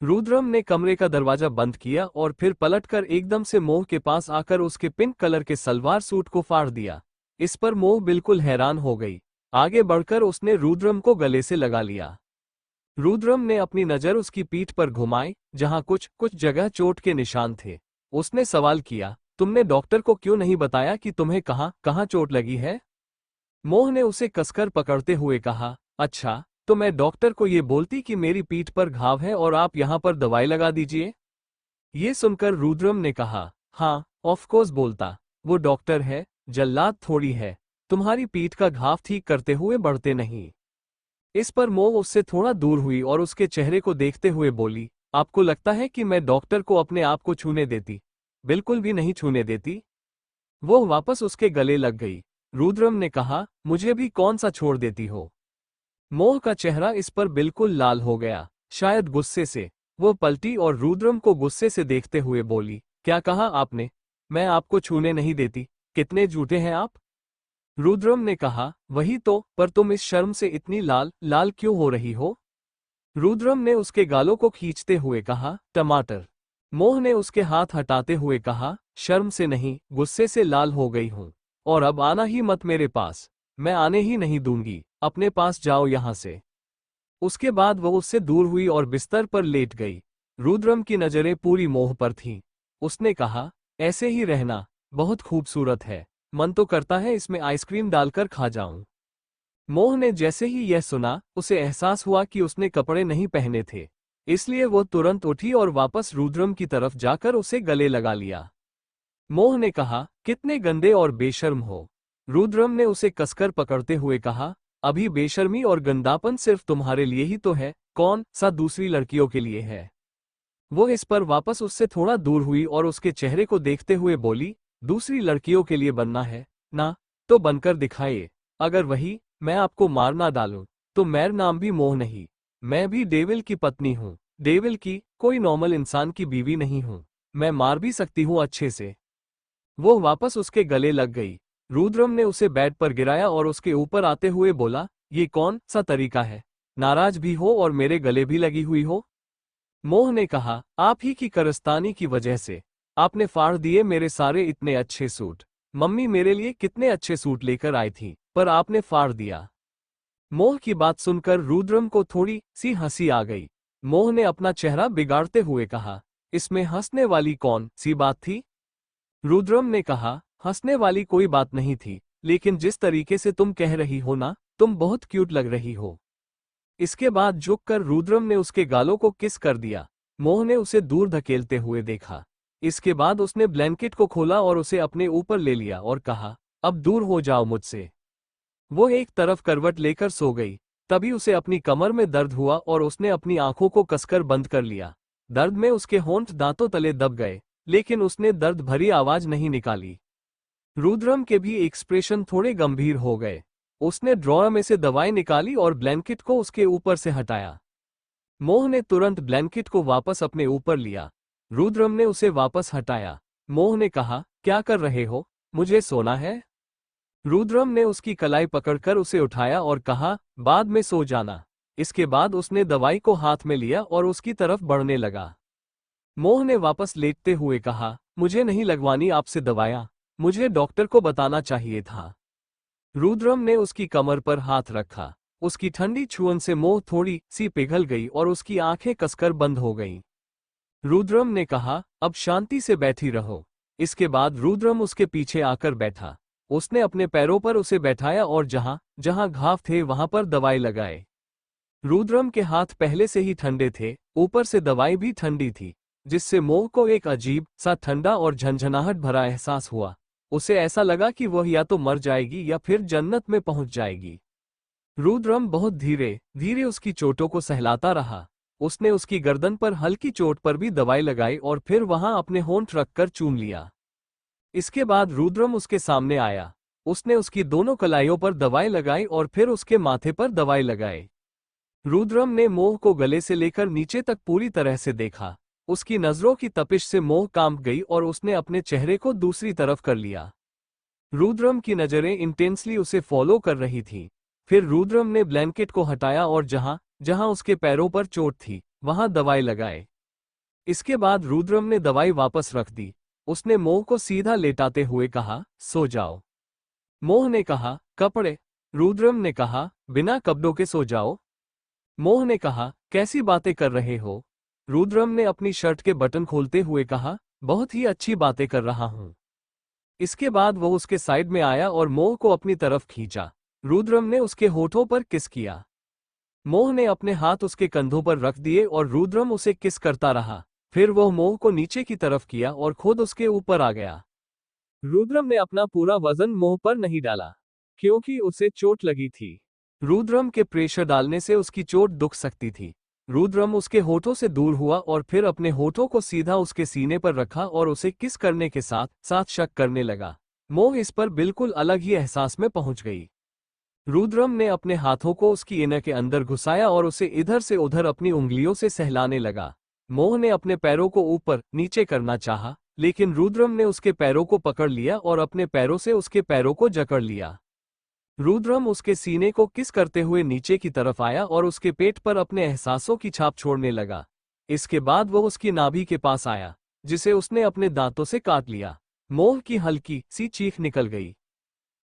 रुद्रम ने कमरे का दरवाजा बंद किया और फिर पलटकर एकदम से मोह के पास आकर उसके पिंक कलर के सलवार सूट को फाड़ दिया। इस पर मोह बिल्कुल हैरान हो गई। आगे बढ़कर उसने रुद्रम को गले से लगा लिया। रुद्रम ने अपनी नजर उसकी पीठ पर घुमाई, जहां कुछ कुछ जगह चोट के निशान थे। उसने सवाल किया, तुमने डॉक्टर को क्यों नहीं बताया कि तुम्हें कहाँ कहाँ चोट लगी है? मोह ने उसे कसकर पकड़ते हुए कहा, अच्छा, तो मैं डॉक्टर को ये बोलती कि मेरी पीठ पर घाव है और आप यहाँ पर दवाई लगा दीजिए। ये सुनकर रुद्रम ने कहा, हाँ, ऑफ कोर्स बोलता। वो डॉक्टर है, जल्लाद थोड़ी है। तुम्हारी पीठ का घाव ठीक करते हुए बढ़ते नहीं। इस पर मोह उससे थोड़ा दूर हुई और उसके चेहरे को देखते हुए बोली, आपको लगता है कि मैं डॉक्टर को अपने आप को छूने देती? बिल्कुल भी नहीं छूने देती। वो वापस उसके गले लग गई। रुद्रम ने कहा, मुझे भी कौन सा छोड़ देती हो? मोह का चेहरा इस पर बिल्कुल लाल हो गया, शायद गुस्से से। वो पलटी और रुद्रम को गुस्से से देखते हुए बोली, क्या कहा आपने? मैं आपको छूने नहीं देती। कितने झूठे हैं आप? रुद्रम ने कहा, वही तो, पर तुम इस शर्म से इतनी लाल लाल क्यों हो रही हो? रुद्रम ने उसके गालों को खींचते हुए कहा, टमाटर। मोह ने उसके हाथ हटाते हुए कहा, शर्म से नहीं, गुस्से से लाल हो गई हूं। और अब आना ही मत मेरे पास। मैं आने ही नहीं दूंगी। अपने पास जाओ यहां से। उसके बाद वह उससे दूर हुई और बिस्तर पर लेट गई। रुद्रम की नजरें पूरी मोह पर थीं। उसने कहा, ऐसे ही रहना, बहुत खूबसूरत है। मन तो करता है इसमें आइसक्रीम डालकर खा जाऊं। मोह ने जैसे ही यह सुना, उसे एहसास हुआ कि उसने कपड़े नहीं पहने थे। इसलिए वो तुरंत उठी और वापस रुद्रम की तरफ जाकर उसे गले लगा लिया। मोह ने कहा, कितने गंदे और बेशर्म हो। रुद्रम ने उसे कसकर पकड़ते हुए कहा, अभी बेशर्मी और गंदापन सिर्फ तुम्हारे लिए ही तो है, कौन सा दूसरी लड़कियों के लिए है? वो इस पर वापस उससे थोड़ा दूर हुई और उसके चेहरे को देखते हुए बोली, दूसरी लड़कियों के लिए बनना है ना? तो बनकर दिखाइए। अगर वही मैं आपको मार ना डालूं, तो मेरा नाम भी मोह नहीं। मैं भी डेविल की पत्नी हूँ। डेविल की, कोई नॉर्मल इंसान की बीवी नहीं हूँ। मैं मार भी सकती हूँ अच्छे से। वो वापस उसके गले लग गई। रुद्रम ने उसे बेड पर गिराया और उसके ऊपर आते हुए बोला, ये कौन सा तरीका है? नाराज भी हो और मेरे गले भी लगी हुई हो? मोह ने कहा, आप ही की कारस्तानी की वजह से। आपने फाड़ दिए मेरे सारे इतने अच्छे सूट। मम्मी मेरे लिए कितने अच्छे सूट लेकर आई थी, पर आपने फाड़ दिया। मोह की बात सुनकर रुद्रम को थोड़ी सी हंसी आ गई। मोह ने अपना चेहरा बिगाड़ते हुए कहा, इसमें हंसने वाली कौन सी बात थी? रुद्रम ने कहा, हंसने वाली कोई बात नहीं थी, लेकिन जिस तरीके से तुम कह रही हो ना, तुम बहुत क्यूट लग रही हो। इसके बाद झुककर रुद्रम ने उसके गालों को किस कर दिया। मोह ने उसे दूर धकेलते हुए देखा। इसके बाद उसने ब्लैंकेट को खोला और उसे अपने ऊपर ले लिया और कहा, अब दूर हो जाओ मुझसे। वो एक तरफ करवट लेकर सो गई। तभी उसे अपनी कमर में दर्द हुआ और उसने अपनी आंखों को कसकर बंद कर लिया। दर्द में उसके होंठ दांतों तले दब गए, लेकिन उसने दर्द भरी आवाज नहीं निकाली। रुद्रम के भी एक्सप्रेशन थोड़े गंभीर हो गए। उसने ड्रॉअर में से दवाई निकाली और ब्लैंकेट को उसके ऊपर से हटाया। मोह ने तुरंत ब्लैंकेट को वापस अपने ऊपर लिया। रुद्रम ने उसे वापस हटाया। मोह ने कहा, क्या कर रहे हो? मुझे सोना है। रुद्रम ने उसकी कलाई पकड़कर उसे उठाया और कहा, बाद में सो जाना। इसके बाद उसने दवाई को हाथ में लिया और उसकी तरफ बढ़ने लगा। मोह ने वापस लेटते हुए कहा, मुझे नहीं लगवानी आपसे दवाइयां। मुझे डॉक्टर को बताना चाहिए था। रुद्रम ने उसकी कमर पर हाथ रखा। उसकी ठंडी छुअन से मोह थोड़ी सी पिघल गई और उसकी आंखें कसकर बंद हो गईं। रुद्रम ने कहा, अब शांति से बैठी रहो। इसके बाद रुद्रम उसके पीछे आकर बैठा। उसने अपने पैरों पर उसे बैठाया और जहां जहां घाव थे वहां पर दवाई लगाए। रुद्रम के हाथ पहले से ही ठंडे थे, ऊपर से दवाई भी ठंडी थी, जिससे मोह को एक अजीब सा ठंडा और झंझनाहट भरा एहसास हुआ। उसे ऐसा लगा कि वह या तो मर जाएगी या फिर जन्नत में पहुंच जाएगी। रुद्रम बहुत धीरे धीरे उसकी चोटों को सहलाता रहा। उसने उसकी गर्दन पर हल्की चोट पर भी दवाई लगाई और फिर वहां अपने होंठ रखकर चूम लिया। इसके बाद रुद्रम उसके सामने आया। उसने उसकी दोनों कलाइयों पर दवाई लगाई और फिर उसके माथे पर दवाई लगाई। रुद्रम ने मोह को गले से लेकर नीचे तक पूरी तरह से देखा। उसकी नजरों की तपिश से मोह कांप गई और उसने अपने चेहरे को दूसरी तरफ कर लिया। रुद्रम की नजरें इंटेंसली उसे फॉलो कर रही थीं। फिर रुद्रम ने ब्लैंकेट को हटाया और जहां जहां उसके पैरों पर चोट थी वहां दवाई लगाए। इसके बाद रुद्रम ने दवाई वापस रख दी। उसने मोह को सीधा लेटाते हुए कहा, सो जाओ। मोह ने कहा, कपड़े? रुद्रम ने कहा, बिना कपड़ों के सो जाओ। मोह ने कहा, कैसी बातें कर रहे हो? रुद्रम ने अपनी शर्ट के बटन खोलते हुए कहा, बहुत ही अच्छी बातें कर रहा हूं। इसके बाद वो उसके साइड में आया और मोह को अपनी तरफ खींचा। रुद्रम ने उसके होठों पर किस किया। मोह ने अपने हाथ उसके कंधों पर रख दिए और रुद्रम उसे किस करता रहा। फिर वह मोह को नीचे की तरफ किया और खुद उसके ऊपर आ गया। रुद्रम ने अपना पूरा वजन मोह पर नहीं डाला, क्योंकि उसे चोट लगी थी। रुद्रम के प्रेशर डालने से उसकी चोट दुख सकती थी। रुद्रम उसके होठों से दूर हुआ और फिर अपने होठों को सीधा उसके सीने पर रखा और उसे किस करने के साथ साथ शक करने लगा। मोह इस पर बिल्कुल अलग ही एहसास में पहुंच गई। रुद्रम ने अपने हाथों को उसकी इनर के अंदर घुसाया और उसे इधर से उधर अपनी उंगलियों से सहलाने लगा। मोह ने अपने पैरों को ऊपर नीचे करना चाहा, लेकिन रुद्रम ने उसके पैरों को पकड़ लिया और अपने पैरों से उसके पैरों को जकड़ लिया। रुद्रम उसके सीने को किस करते हुए नीचे की तरफ आया और उसके पेट पर अपने एहसासों की छाप छोड़ने लगा। इसके बाद वह उसकी नाभि के पास आया, जिसे उसने अपने दांतों से काट लिया। मोह की हल्की सी चीख निकल गई।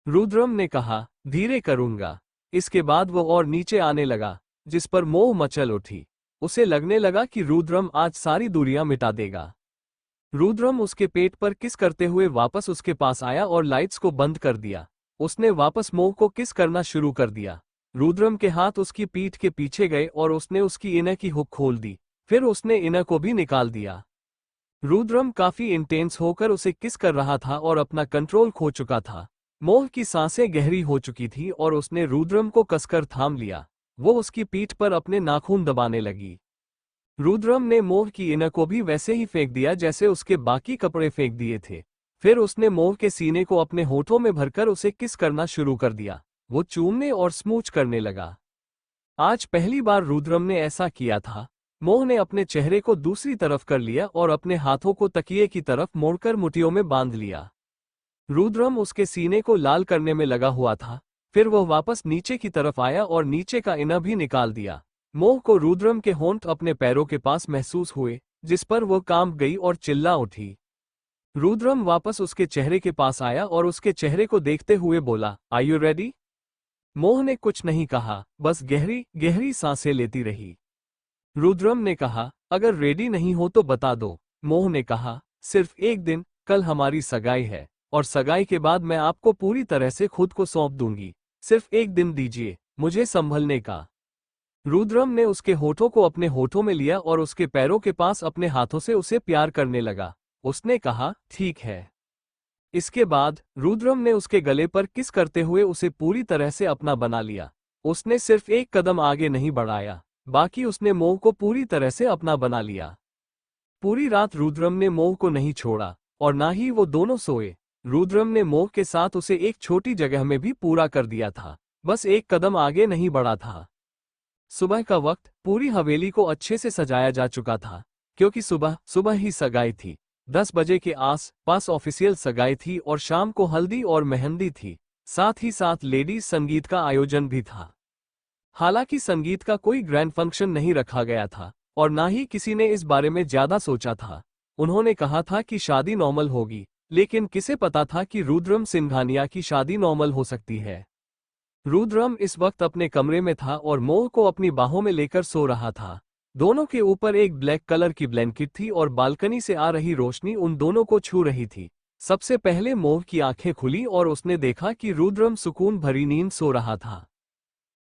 रुद्रम ने कहा, धीरे करूंगा। इसके बाद वो और नीचे आने लगा, जिस पर मोह मचल उठी। उसे लगने लगा कि रुद्रम आज सारी दूरियां मिटा देगा। रुद्रम उसके पेट पर किस करते हुए वापस उसके पास आया और लाइट्स को बंद कर दिया। उसने वापस मोह को किस करना शुरू कर दिया। रुद्रम के हाथ उसकी पीठ के पीछे गए और उसने उसकी इनर की हुक खोल दी। फिर उसने इनर को भी निकाल दिया। रुद्रम काफी इंटेंस होकर उसे किस कर रहा था और अपना कंट्रोल खो चुका था। मोह की सांसें गहरी हो चुकी थी और उसने रुद्रम को कसकर थाम लिया। वो उसकी पीठ पर अपने नाखून दबाने लगी। रुद्रम ने मोह की इनर को भी वैसे ही फेंक दिया जैसे उसके बाकी कपड़े फेंक दिए थे। फिर उसने मोह के सीने को अपने होठों में भरकर उसे किस करना शुरू कर दिया। वो चूमने और स्मूच करने लगा। आज पहली बार रुद्रम ने ऐसा किया था। मोह ने अपने चेहरे को दूसरी तरफ कर लिया और अपने हाथों को तकिए की तरफ मोड़कर मुट्ठियों में बांध लिया। रुद्रम उसके सीने को लाल करने में लगा हुआ था। फिर वह वापस नीचे की तरफ आया और नीचे का इनर भी निकाल दिया। मोह को रुद्रम के होंठ अपने पैरों के पास महसूस हुए, जिस पर वह कांप गई और चिल्ला उठी। रुद्रम वापस उसके चेहरे के पास आया और उसके चेहरे को देखते हुए बोला, आर यू रेडी? मोह ने कुछ नहीं कहा, बस गहरी गहरी सांसें लेती रही। रुद्रम ने कहा, अगर रेडी नहीं हो तो बता दो। मोह ने कहा, सिर्फ एक दिन, कल हमारी सगाई है और सगाई के बाद मैं आपको पूरी तरह से खुद को सौंप दूंगी। सिर्फ एक दिन दीजिए मुझे संभलने का। रुद्रम ने उसके होठों को अपने होठों में लिया और उसके पैरों के पास अपने हाथों से उसे प्यार करने लगा। उसने कहा, ठीक है। इसके बाद रुद्रम ने उसके गले पर किस करते हुए उसे पूरी तरह से अपना बना लिया। उसने सिर्फ एक कदम आगे नहीं बढ़ाया, बाकी उसने मोह को पूरी तरह से अपना बना लिया। पूरी रात रुद्रम ने मोह को नहीं छोड़ा और ना ही वो दोनों सोए। रुद्रम ने मोह के साथ उसे एक छोटी जगह में भी पूरा कर दिया था, बस एक कदम आगे नहीं बढ़ा था। सुबह का वक्त पूरी हवेली को अच्छे से सजाया जा चुका था, क्योंकि सुबह सुबह ही सगाई थी। 10 बजे के आस पास ऑफिशियल सगाई थी और शाम को हल्दी और मेहंदी थी। साथ ही साथ लेडीज संगीत का आयोजन भी था। हालांकि संगीत का कोई ग्रैंड फंक्शन नहीं रखा गया था और ना ही किसी ने इस बारे में ज्यादा सोचा था। उन्होंने कहा था कि शादी नॉर्मल होगी, लेकिन किसे पता था कि रुद्रम सिंघानिया की शादी नॉर्मल हो सकती है। रुद्रम इस वक्त अपने कमरे में था और मोह को अपनी बाहों में लेकर सो रहा था। दोनों के ऊपर एक ब्लैक कलर की ब्लैंकेट थी और बालकनी से आ रही रोशनी उन दोनों को छू रही थी। सबसे पहले मोह की आंखें खुली और उसने देखा कि रुद्रम सुकून भरी नींद सो रहा था।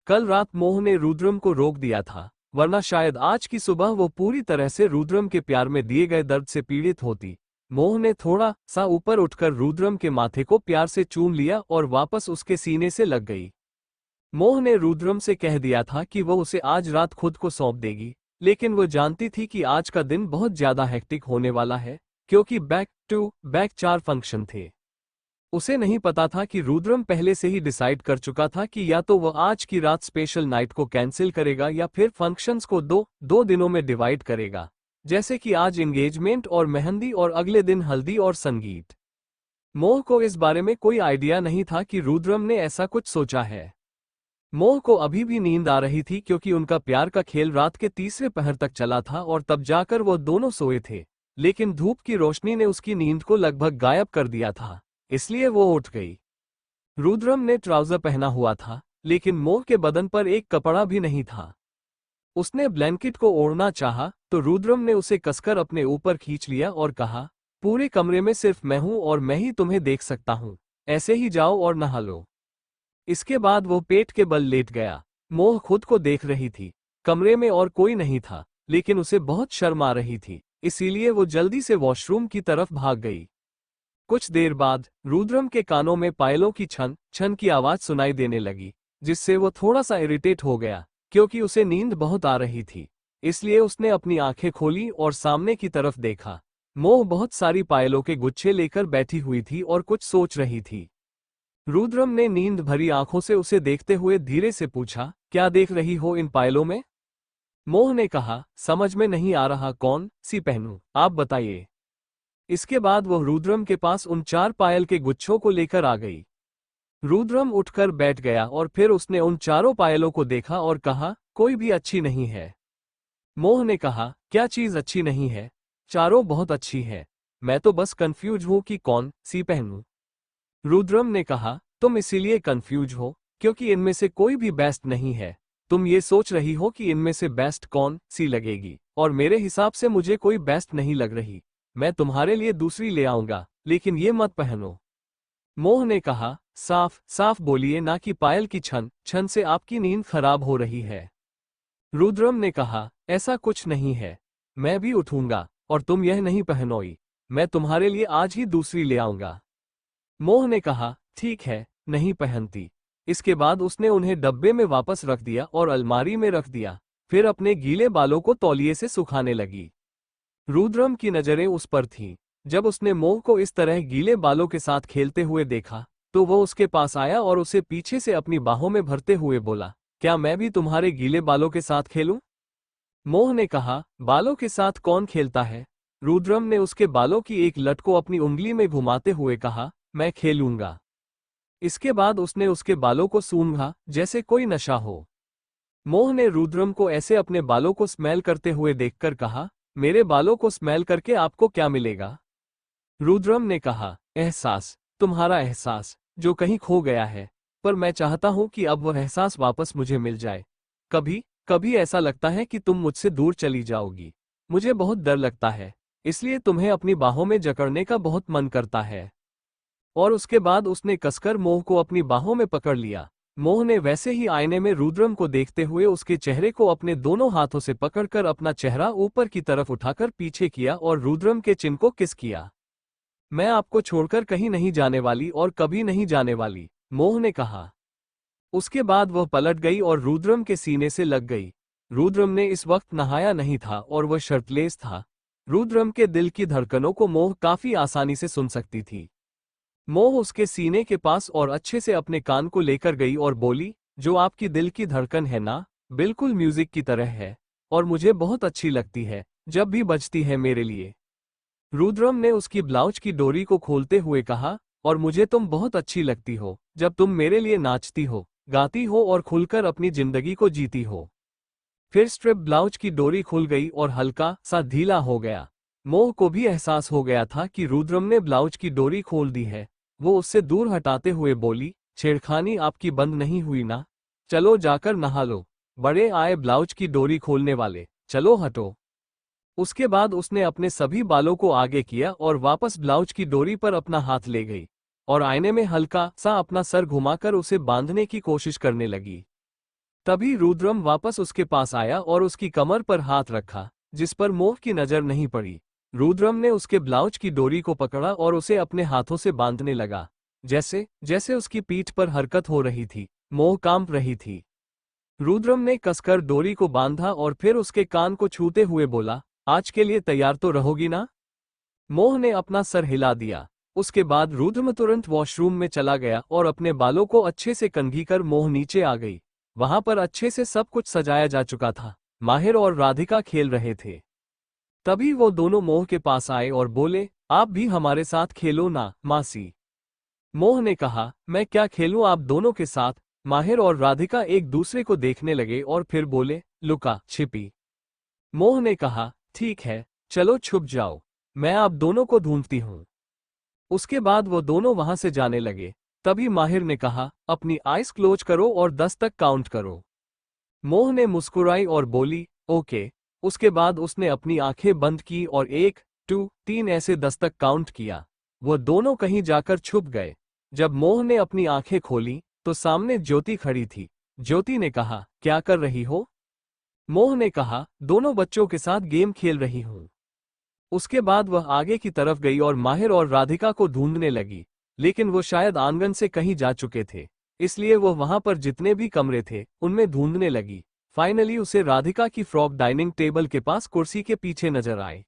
कल रात मोह ने रुद्रम को रोक दिया था, वरना शायद आज की सुबह वो पूरी तरह से रुद्रम के प्यार में दिए गए दर्द से पीड़ित होती। मोह ने थोड़ा सा ऊपर उठकर रुद्रम के माथे को प्यार से चूम लिया और वापस उसके सीने से लग गई। मोह ने रुद्रम से कह दिया था कि वह उसे आज रात खुद को सौंप देगी, लेकिन वो जानती थी कि आज का दिन बहुत ज्यादा हेक्टिक होने वाला है, क्योंकि बैक टू बैक 4 फंक्शन थे। उसे नहीं पता था कि रुद्रम पहले से ही डिसाइड कर चुका था कि या तो वह आज की रात स्पेशल नाइट को कैंसिल करेगा या फिर फंक्शंस को दो दिनों में डिवाइड करेगा, जैसे कि आज एंगेजमेंट और मेहंदी और अगले दिन हल्दी और संगीत। मोह को इस बारे में कोई आइडिया नहीं था कि रुद्रम ने ऐसा कुछ सोचा है। मोह को अभी भी नींद आ रही थी क्योंकि उनका प्यार का खेल रात के तीसरे पहर तक चला था और तब जाकर वो दोनों सोए थे, लेकिन धूप की रोशनी ने उसकी नींद को लगभग गायब कर दिया था, इसलिए वो उठ गई। रुद्रम ने ट्राउजर पहना हुआ था, लेकिन मोह के बदन पर एक कपड़ा भी नहीं था। उसने ब्लैंकेट को ओढ़ना चाहा तो रुद्रम ने उसे कसकर अपने ऊपर खींच लिया और कहा, पूरे कमरे में सिर्फ मैं हूं और मैं ही तुम्हें देख सकता हूं, ऐसे ही जाओ और नहा लो। इसके बाद वो पेट के बल लेट गया। मोह खुद को देख रही थी। कमरे में और कोई नहीं था, लेकिन उसे बहुत शर्म आ रही थी, इसीलिए वो जल्दी से वॉशरूम की तरफ भाग गई। कुछ देर बाद रुद्रम के कानों में पायलों की छन छन की आवाज सुनाई देने लगी, जिससे वो थोड़ा सा इरिटेट हो गया, क्योंकि उसे नींद बहुत आ रही थी। इसलिए उसने अपनी आंखें खोली और सामने की तरफ देखा। मोह बहुत सारी पायलों के गुच्छे लेकर बैठी हुई थी और कुछ सोच रही थी। रुद्रम ने नींद भरी आंखों से उसे देखते हुए धीरे से पूछा, क्या देख रही हो इन पायलों में? मोह ने कहा, समझ में नहीं आ रहा, कौन सी पहनूं, आप बताइए। इसके बाद वह रुद्रम के पास उन 4 पायल के गुच्छों को लेकर आ गई। रुद्रम उठकर बैठ गया और फिर उसने उन चारों पायलों को देखा और कहा, कोई भी अच्छी नहीं है। मोह ने कहा, क्या चीज अच्छी नहीं है? चारों बहुत अच्छी है, मैं तो बस कंफ्यूज हूं कि कौन सी पहनूं। रुद्रम ने कहा, तुम इसीलिए कंफ्यूज हो क्योंकि इनमें से कोई भी बेस्ट नहीं है। तुम ये सोच रही हो कि इनमें से बेस्ट कौन सी लगेगी, और मेरे हिसाब से मुझे कोई बेस्ट नहीं लग रही। मैं तुम्हारे लिए दूसरी ले आऊंगा, लेकिन ये मत पहनो। मोह ने कहा, साफ साफ बोलिए ना कि पायल की छन छन से आपकी नींद खराब हो रही है। रुद्रम ने कहा, ऐसा कुछ नहीं है, मैं भी उठूंगा और तुम यह नहीं पहनोई। मैं तुम्हारे लिए आज ही दूसरी ले आऊंगा। मोह ने कहा, ठीक है, नहीं पहनती। इसके बाद उसने उन्हें डब्बे में वापस रख दिया और अलमारी में रख दिया, फिर अपने गीले बालों को तौलिए से सुखाने लगी। रुद्रम की नजरें उस पर थीं। जब उसने मोह को इस तरह गीले बालों के साथ खेलते हुए देखा, तो वो उसके पास आया और उसे पीछे से अपनी बाहों में भरते हुए बोला, क्या मैं भी तुम्हारे गीले बालों के साथ खेलूं? मोह ने कहा, बालों के साथ कौन खेलता है? रुद्रम ने उसके बालों की एक लट को अपनी उंगली में घुमाते हुए कहा, मैं खेलूंगा। इसके बाद उसने उसके बालों को सूंघा जैसे कोई नशा हो। मोह ने रुद्रम को ऐसे अपने बालों को स्मेल करते हुए देखकर कहा, मेरे बालों को स्मेल करके आपको क्या मिलेगा? रुद्रम ने कहा, एहसास, तुम्हारा एहसास, जो कहीं खो गया है, पर मैं चाहता हूं कि अब वह एहसास वापस मुझे मिल जाए। कभी कभी ऐसा लगता है कि तुम मुझसे दूर चली जाओगी। मुझे बहुत डर लगता है, इसलिए तुम्हें अपनी बाहों में जकड़ने का बहुत मन करता है। और उसके बाद उसने कसकर मोह को अपनी बाहों में पकड़ लिया। मोह ने वैसे ही आईने में रुद्रम को देखते हुए उसके चेहरे को अपने दोनों हाथों से पकड़कर अपना चेहरा ऊपर की तरफ उठाकर पीछे किया और रुद्रम के चिन को किस किया। मैं आपको छोड़कर कहीं नहीं जाने वाली और कभी नहीं जाने वाली, मोह ने कहा। उसके बाद वह पलट गई और रुद्रम के सीने से लग गई। रुद्रम ने इस वक्त नहाया नहीं था और वह शर्टलेस था। रुद्रम के दिल की धड़कनों को मोह काफी आसानी से सुन सकती थी। मोह उसके सीने के पास और अच्छे से अपने कान को लेकर गई और बोली, जो आपकी दिल की धड़कन है ना, बिल्कुल म्यूजिक की तरह है, और मुझे बहुत अच्छी लगती है जब भी बजती है मेरे लिए। रुद्रम ने उसकी ब्लाउज की डोरी को खोलते हुए कहा, और मुझे तुम बहुत अच्छी लगती हो जब तुम मेरे लिए नाचती हो, गाती हो और खुलकर अपनी जिंदगी को जीती हो। फिर स्ट्रिप ब्लाउज की डोरी खुल गई और हल्का सा ढीला हो गया। मोह को भी एहसास हो गया था कि रुद्रम ने ब्लाउज की डोरी खोल दी है। वो उससे दूर हटाते हुए बोली, छेड़खानी आपकी बंद नहीं हुई ना? चलो जाकर नहा लो। बड़े आए ब्लाउज की डोरी खोलने वाले, चलो हटो। उसके बाद उसने अपने सभी बालों को आगे किया और वापस ब्लाउज की डोरी पर अपना हाथ ले गई और आईने में हल्का सा अपना सर घुमाकर उसे बांधने की कोशिश करने लगी। तभी रुद्रम वापस उसके पास आया और उसकी कमर पर हाथ रखा, जिस पर मोह की नजर नहीं पड़ी। रुद्रम ने उसके ब्लाउज की डोरी को पकड़ा और उसे अपने हाथों से बांधने लगा। जैसे जैसे उसकी पीठ पर हरकत हो रही थी, मोह कांप रही थी। रुद्रम ने कसकर डोरी को बांधा और फिर उसके कान को छूते हुए बोला, आज के लिए तैयार तो रहोगी ना? मोह ने अपना सर हिला दिया। उसके बाद रुद्रम तुरंत वॉशरूम में चला गया और अपने बालों को अच्छे से कंघी कर मोह नीचे आ गई। वहां पर अच्छे से सब कुछ सजाया जा चुका था। माहिर और राधिका खेल रहे थे। तभी वो दोनों मोह के पास आए और बोले, आप भी हमारे साथ खेलो ना मासी। मोह ने कहा, मैं क्या खेलूं आप दोनों के साथ। माहिर और राधिका एक दूसरे को देखने लगे और फिर बोले, लुका छिपी। मोह ने कहा, ठीक है, चलो छुप जाओ, मैं आप दोनों को ढूंढती हूं। उसके बाद वो दोनों वहां से जाने लगे। तभी माहिर ने कहा, अपनी आइज क्लोज करो और 10 तक काउंट करो। मोह ने मुस्कुराई और बोली, ओके। उसके बाद उसने अपनी आंखें बंद की और 1, 2, 3 ऐसे 10 तक काउंट किया। वो दोनों कहीं जाकर छुप गए। जब मोह ने अपनी आंखें खोली तो सामने ज्योति खड़ी थी। ज्योति ने कहा, क्या कर रही हो? मोह ने कहा, दोनों बच्चों के साथ गेम खेल रही हूं। उसके बाद वह आगे की तरफ गई और माहिर और राधिका को ढूंढने लगी, लेकिन वो शायद आंगन से कहीं जा चुके थे, इसलिए वो वहां पर जितने भी कमरे थे उनमें ढूंढने लगी। फाइनली उसे राधिका की फ्रॉक डाइनिंग टेबल के पास कुर्सी के पीछे नजर आए।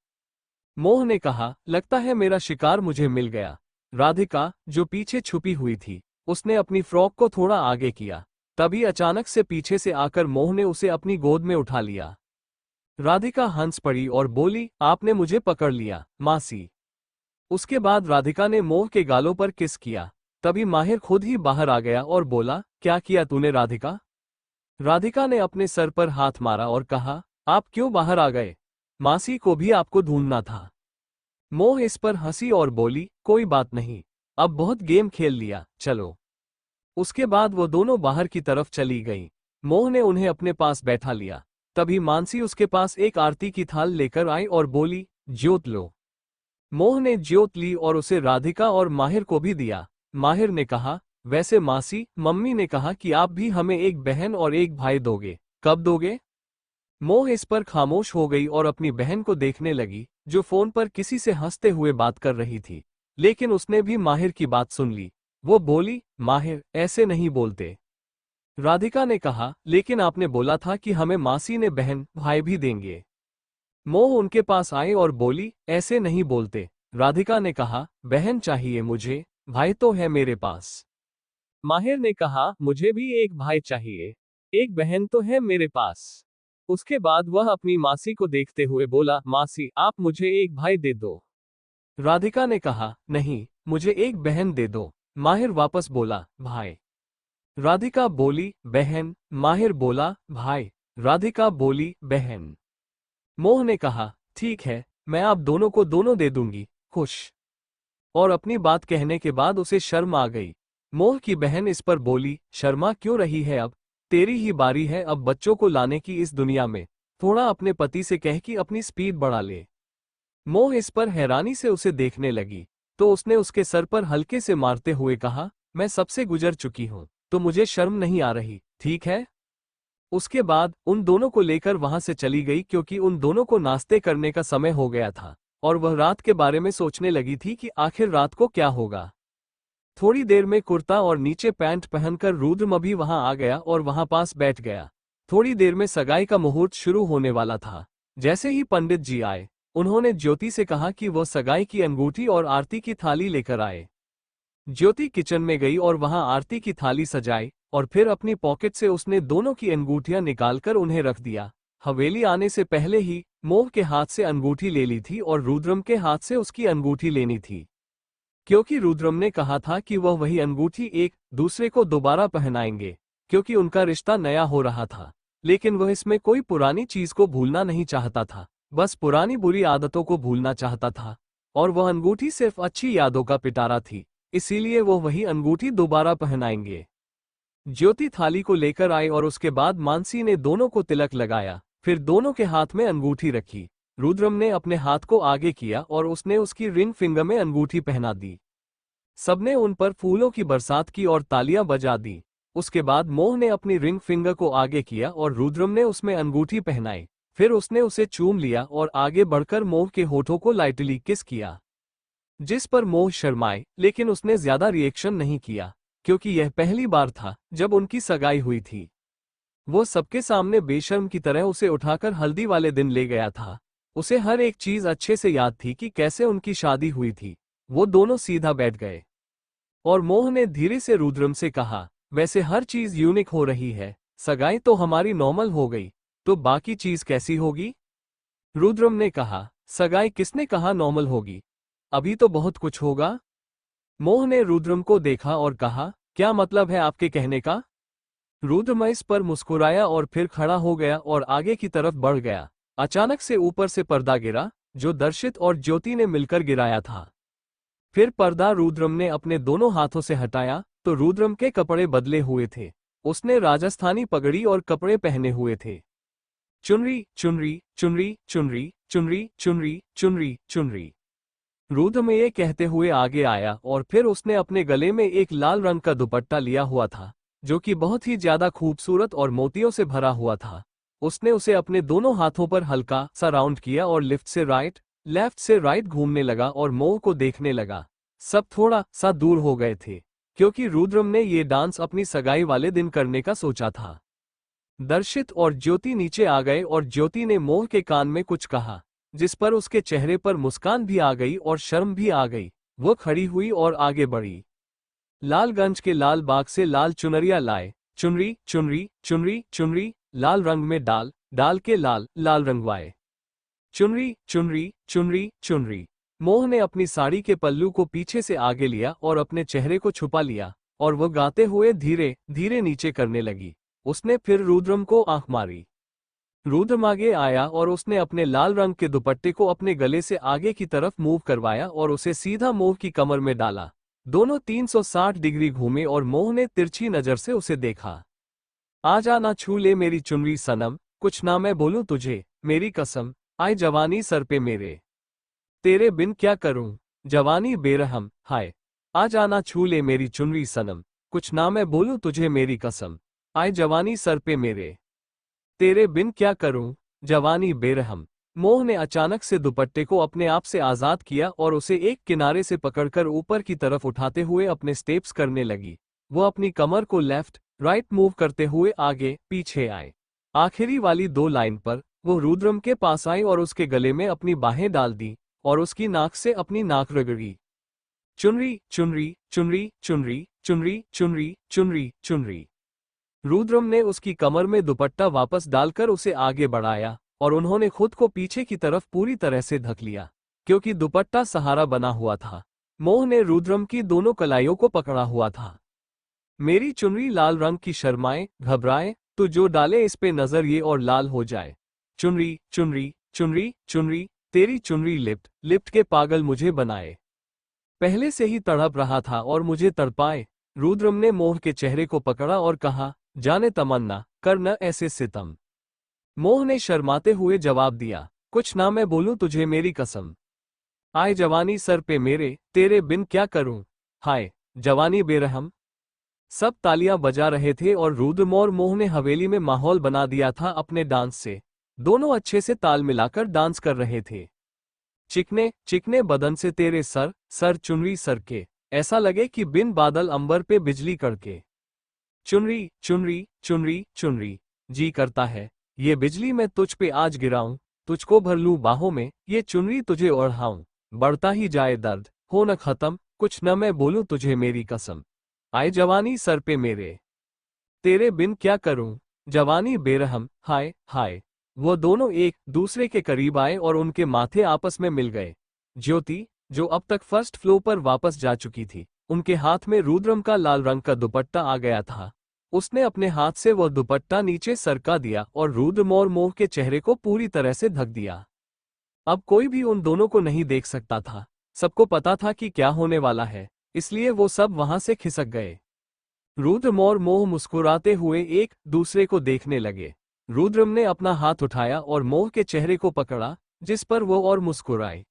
मोह ने कहा, लगता है मेरा शिकार मुझे मिल गया। राधिका, जो पीछे छुपी हुई थी, उसने अपनी फ्रॉक को थोड़ा आगे किया। तभी अचानक से पीछे से आकर मोह ने उसे अपनी गोद में उठा लिया। राधिका हंस पड़ी और बोली, आपने मुझे पकड़ लिया मासी। उसके बाद राधिका ने मोह के गालों पर किस किया। तभी माहिर खुद ही बाहर आ गया और बोला, क्या किया तूने राधिका? राधिका ने अपने सर पर हाथ मारा और कहा, आप क्यों बाहर आ गए? मासी को भी आपको ढूंढना था। मोह इस पर हंसी और बोली, कोई बात नहीं, अब बहुत गेम खेल लिया, चलो। उसके बाद वो दोनों बाहर की तरफ चली गईं। मोह ने उन्हें अपने पास बैठा लिया। तभी मानसी उसके पास एक आरती की थाल लेकर आई और बोली, ज्योत लो। मोह ने ज्योत ली और उसे राधिका और माहिर को भी दिया। माहिर ने कहा, वैसे मासी, मम्मी ने कहा कि आप भी हमें एक बहन और एक भाई दोगे, कब दोगे? मोह इस पर खामोश हो गई और अपनी बहन को देखने लगी, जो फोन पर किसी से हंसते हुए बात कर रही थी। लेकिन उसने भी माहिर की बात सुन ली। वो बोली, माहिर, ऐसे नहीं बोलते। राधिका ने कहा, लेकिन आपने बोला था कि हमें मासी ने बहन भाई भी देंगे। मोह उनके पास आई और बोली, ऐसे नहीं बोलते। राधिका ने कहा, बहन चाहिए मुझे, भाई तो है मेरे पास। माहिर ने कहा, मुझे भी एक भाई चाहिए, एक बहन तो है मेरे पास। उसके बाद वह अपनी मासी को देखते हुए बोला, मासी, आप मुझे एक भाई दे दो। राधिका ने कहा, नहीं, मुझे एक बहन दे दो। माहिर वापस बोला, भाई। राधिका बोली, बहन। माहिर बोला, भाई। राधिका बोली, बहन। मोह ने कहा, ठीक है, मैं आप दोनों को दोनों दे दूंगी, खुश। और अपनी बात कहने के बाद उसे शर्म आ गई। मोह की बहन इस पर बोली, शर्मा क्यों रही है? अब तेरी ही बारी है अब बच्चों को लाने की इस दुनिया में। थोड़ा अपने पति से कह कि अपनी स्पीड बढ़ा ले। मोह इस पर हैरानी से उसे देखने लगी, तो उसने उसके सर पर हल्के से मारते हुए कहा, मैं सबसे गुजर चुकी हूं, तो मुझे शर्म नहीं आ रही, ठीक है? उसके बाद उन दोनों को लेकर वहां से चली गई, क्योंकि उन दोनों को नाश्ते करने का समय हो गया था और वह रात के बारे में सोचने लगी थी कि आखिर रात को क्या होगा। थोड़ी देर में कुर्ता और नीचे पैंट पहनकर रुद्रम भी वहां आ गया और वहां पास बैठ गया। थोड़ी देर में सगाई का मुहूर्त शुरू होने वाला था। जैसे ही पंडित जी आए, उन्होंने ज्योति से कहा कि वह सगाई की अंगूठी और आरती की थाली लेकर आए। ज्योति किचन में गई और वहां आरती की थाली सजाई और फिर अपनी पॉकेट से उसने दोनों की अंगूठियां निकालकर उन्हें रख दिया। हवेली आने से पहले ही मोह के हाथ से अंगूठी ले ली थी और रुद्रम के हाथ से उसकी अंगूठी लेनी थी, क्योंकि रुद्रम ने कहा था कि वह वही अंगूठी एक दूसरे को दोबारा पहनाएंगे, क्योंकि उनका रिश्ता नया हो रहा था। लेकिन वह इसमें कोई पुरानी चीज को भूलना नहीं चाहता था, बस पुरानी बुरी आदतों को भूलना चाहता था। और वह अंगूठी सिर्फ अच्छी यादों का पिटारा थी, इसीलिए वो वही अंगूठी दोबारा पहनाएंगे। ज्योति थाली को लेकर आई और उसके बाद मानसी ने दोनों को तिलक लगाया, फिर दोनों के हाथ में अंगूठी रखी। रुद्रम ने अपने हाथ को आगे किया और उसने उसकी रिंग फिंगर में अंगूठी पहना दी। सबने उन पर फूलों की बरसात की और तालियां बजा दी। उसके बाद मोह ने अपनी रिंग फिंगर को आगे किया और रुद्रम ने उसमें अंगूठी पहनाई। फिर उसने उसे चूम लिया और आगे बढ़कर मोह के होठों को लाइटली किस किया, जिस पर मोह शर्माए, लेकिन उसने ज्यादा रिएक्शन नहीं किया, क्योंकि यह पहली बार था जब उनकी सगाई हुई थी। वो सबके सामने बेशर्म की तरह उसे उठाकर हल्दी वाले दिन ले गया था। उसे हर एक चीज अच्छे से याद थी कि कैसे उनकी शादी हुई थी। वो दोनों सीधा बैठ गए और मोह ने धीरे से रुद्रम से कहा, वैसे हर चीज यूनिक हो रही है, सगाई तो हमारी नॉर्मल हो गई, तो बाकी चीज कैसी होगी? रुद्रम ने कहा, सगाई किसने कहा नॉर्मल होगी? अभी तो बहुत कुछ होगा। मोह ने रुद्रम को देखा और कहा, क्या मतलब है आपके कहने का? रुद्रम इस पर मुस्कुराया और फिर खड़ा हो गया और आगे की तरफ बढ़ गया। अचानक से ऊपर से पर्दा गिरा, जो दर्शित और ज्योति ने मिलकर गिराया था। फिर पर्दा रुद्रम ने अपने दोनों हाथों से हटाया तो रुद्रम के कपड़े बदले हुए थे। उसने राजस्थानी पगड़ी और कपड़े पहने हुए थे। चुनरी चुनरी चुनरी चुनरी चुनरी चुनरी चुनरी चुनरी। रुद्रम ये कहते हुए आगे आया और फिर उसने अपने गले में एक लाल रंग का दुपट्टा लिया हुआ था, जो कि बहुत ही ज्यादा खूबसूरत और मोतियों से भरा हुआ था। उसने उसे अपने दोनों हाथों पर हल्का सा राउंड किया और लेफ्ट से राइट घूमने लगा और मोह को देखने लगा। सब थोड़ा सा दूर हो गए थे, क्योंकि रुद्रम ने ये डांस अपनी सगाई वाले दिन करने का सोचा था। दर्शित और ज्योति नीचे आ गए और ज्योति ने मोह के कान में कुछ कहा, जिस पर उसके चेहरे पर मुस्कान भी आ गई और शर्म भी आ गई। वो खड़ी हुई और आगे बढ़ी। लालगंज के लाल बाग से लाल चुनरिया लाए, चुनरी चुनरी चुनरी चुनरी, लाल रंग में डाल के लाल लाल रंगवाए। चुनरी चुनरी चुनरी चुनरी। मोह ने अपनी साड़ी के पल्लू को पीछे से आगे लिया और अपने चेहरे को छुपा लिया और वो गाते हुए धीरे धीरे नीचे करने लगी। उसने फिर रुद्रम को आंख मारी। रुद्रम आगे आया और उसने अपने लाल रंग के दुपट्टे को अपने गले से आगे की तरफ मूव करवाया और उसे सीधा मोह की कमर में डाला। दोनों 360 डिग्री घूमे और मोह ने तिरछी नजर से उसे देखा। आजा ना छू ले मेरी चुनरी सनम, कुछ ना मैं बोलूं तुझे मेरी कसम, आए जवानी सर पे मेरे, तेरे बिन क्या करूं, जवानी बेरहम, हाय। आजा ना छू ले मेरी चुनरी सनम, कुछ ना मैं बोलूं तुझे मेरी कसम, आए जवानी सर पे मेरे, तेरे बिन क्या करूं, जवानी बेरहम। मोह ने अचानक से दुपट्टे को अपने आप से आजाद किया और उसे एक किनारे से पकड़कर ऊपर की तरफ उठाते हुए अपने स्टेप्स करने लगी। वो अपनी कमर को लेफ्ट राइट मूव करते हुए आगे पीछे आए। आखिरी वाली 2 लाइन पर वो रुद्रम के पास आई और उसके गले में अपनी बाहें डाल दी और उसकी नाक से अपनी नाक रगड़ी। चुनरी चुनरी चुनरी चुनरी चुनरी चुनरी चुनरी चुनरी। रुद्रम ने उसकी कमर में दुपट्टा वापस डालकर उसे आगे बढ़ाया और उन्होंने खुद को पीछे की तरफ पूरी तरह से ढक लिया, क्योंकि दुपट्टा सहारा बना हुआ था। मोह ने रुद्रम की दोनों कलाइयों को पकड़ा हुआ था। मेरी चुनरी लाल रंग की, शर्माए घबराए तो जो डाले इस पे नजर ये और लाल हो जाए। चुनरी चुनरी चुनरी चुनरी, तेरी चुनरी लिप्ट के पागल मुझे बनाए। पहले से ही तड़प रहा था और मुझे तड़पाए। रुद्रम ने मोह के चेहरे को पकड़ा और कहा, जाने तमन्ना कर न ऐसे सितम। मोह ने शर्माते हुए जवाब दिया, कुछ ना मैं बोलूं तुझे मेरी कसम, आए जवानी सर पे मेरे, तेरे बिन क्या करूं, हाय जवानी बेरहम। सब तालियां बजा रहे थे और रुद्रम और मोह ने हवेली में माहौल बना दिया था अपने डांस से। दोनों अच्छे से ताल मिलाकर डांस कर रहे थे। चिकने चिकने बदन से तेरे सर चुनरी सर के, ऐसा लगे कि बिन बादल अंबर पे बिजली कड़के। चुनरी चुनरी चुनरी चुनरी, जी करता है ये बिजली मैं तुझ पे आज गिराऊं, तुझको भर लूं बाहों में, ये चुनरी तुझे ओढ़ाऊं, बढ़ता ही जाए दर्द हो न खत्म, कुछ न मैं बोलूं तुझे मेरी कसम, आए जवानी सर पे मेरे, तेरे बिन क्या करूं, जवानी बेरहम, हाय हाय। वो दोनों एक दूसरे के करीब आए और उनके माथे आपस में मिल गए। ज्योति, जो अब तक फर्स्ट फ्लोर पर वापस जा चुकी थी, उनके हाथ में रुद्रम का लाल रंग का दुपट्टा आ गया था। उसने अपने हाथ से वह दुपट्टा नीचे सरका दिया और रुद्रम और मोह के चेहरे को पूरी तरह से ढक दिया। अब कोई भी उन दोनों को नहीं देख सकता था। सबको पता था कि क्या होने वाला है, इसलिए वो सब वहां से खिसक गए। रुद्रम और मोह मुस्कुराते हुए एक दूसरे को देखने लगे। रुद्रम ने अपना हाथ उठाया और मोह के चेहरे को पकड़ा, जिस पर वो और मुस्कुराए।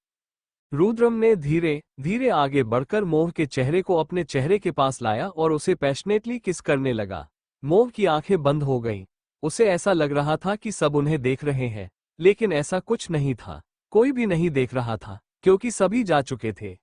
रुद्रम ने धीरे धीरे आगे बढ़कर मोह के चेहरे को अपने चेहरे के पास लाया और उसे पैशनेटली किस करने लगा। मोह की आंखें बंद हो गईं। उसे ऐसा लग रहा था कि सब उन्हें देख रहे हैं, लेकिन ऐसा कुछ नहीं था। कोई भी नहीं देख रहा था, क्योंकि सभी जा चुके थे।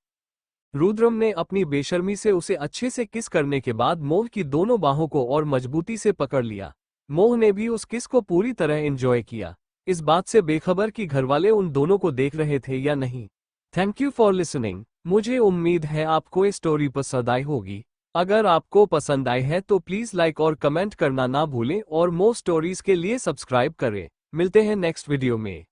रुद्रम ने अपनी बेशर्मी से उसे अच्छे से किस करने के बाद मोह की दोनों बाहों को और मजबूती से पकड़ लिया। मोह ने भी उस किस को पूरी तरह एंजॉय किया, इस बात से बेखबर कि घरवाले उन दोनों को देख रहे थे या नहीं। Thank you for listening. मुझे उम्मीद है आपको ये स्टोरी पसंद आई होगी। अगर आपको पसंद आई है तो प्लीज़ लाइक और कमेंट करना ना भूलें और मोर स्टोरीज के लिए सब्सक्राइब करें। मिलते हैं नेक्स्ट वीडियो में।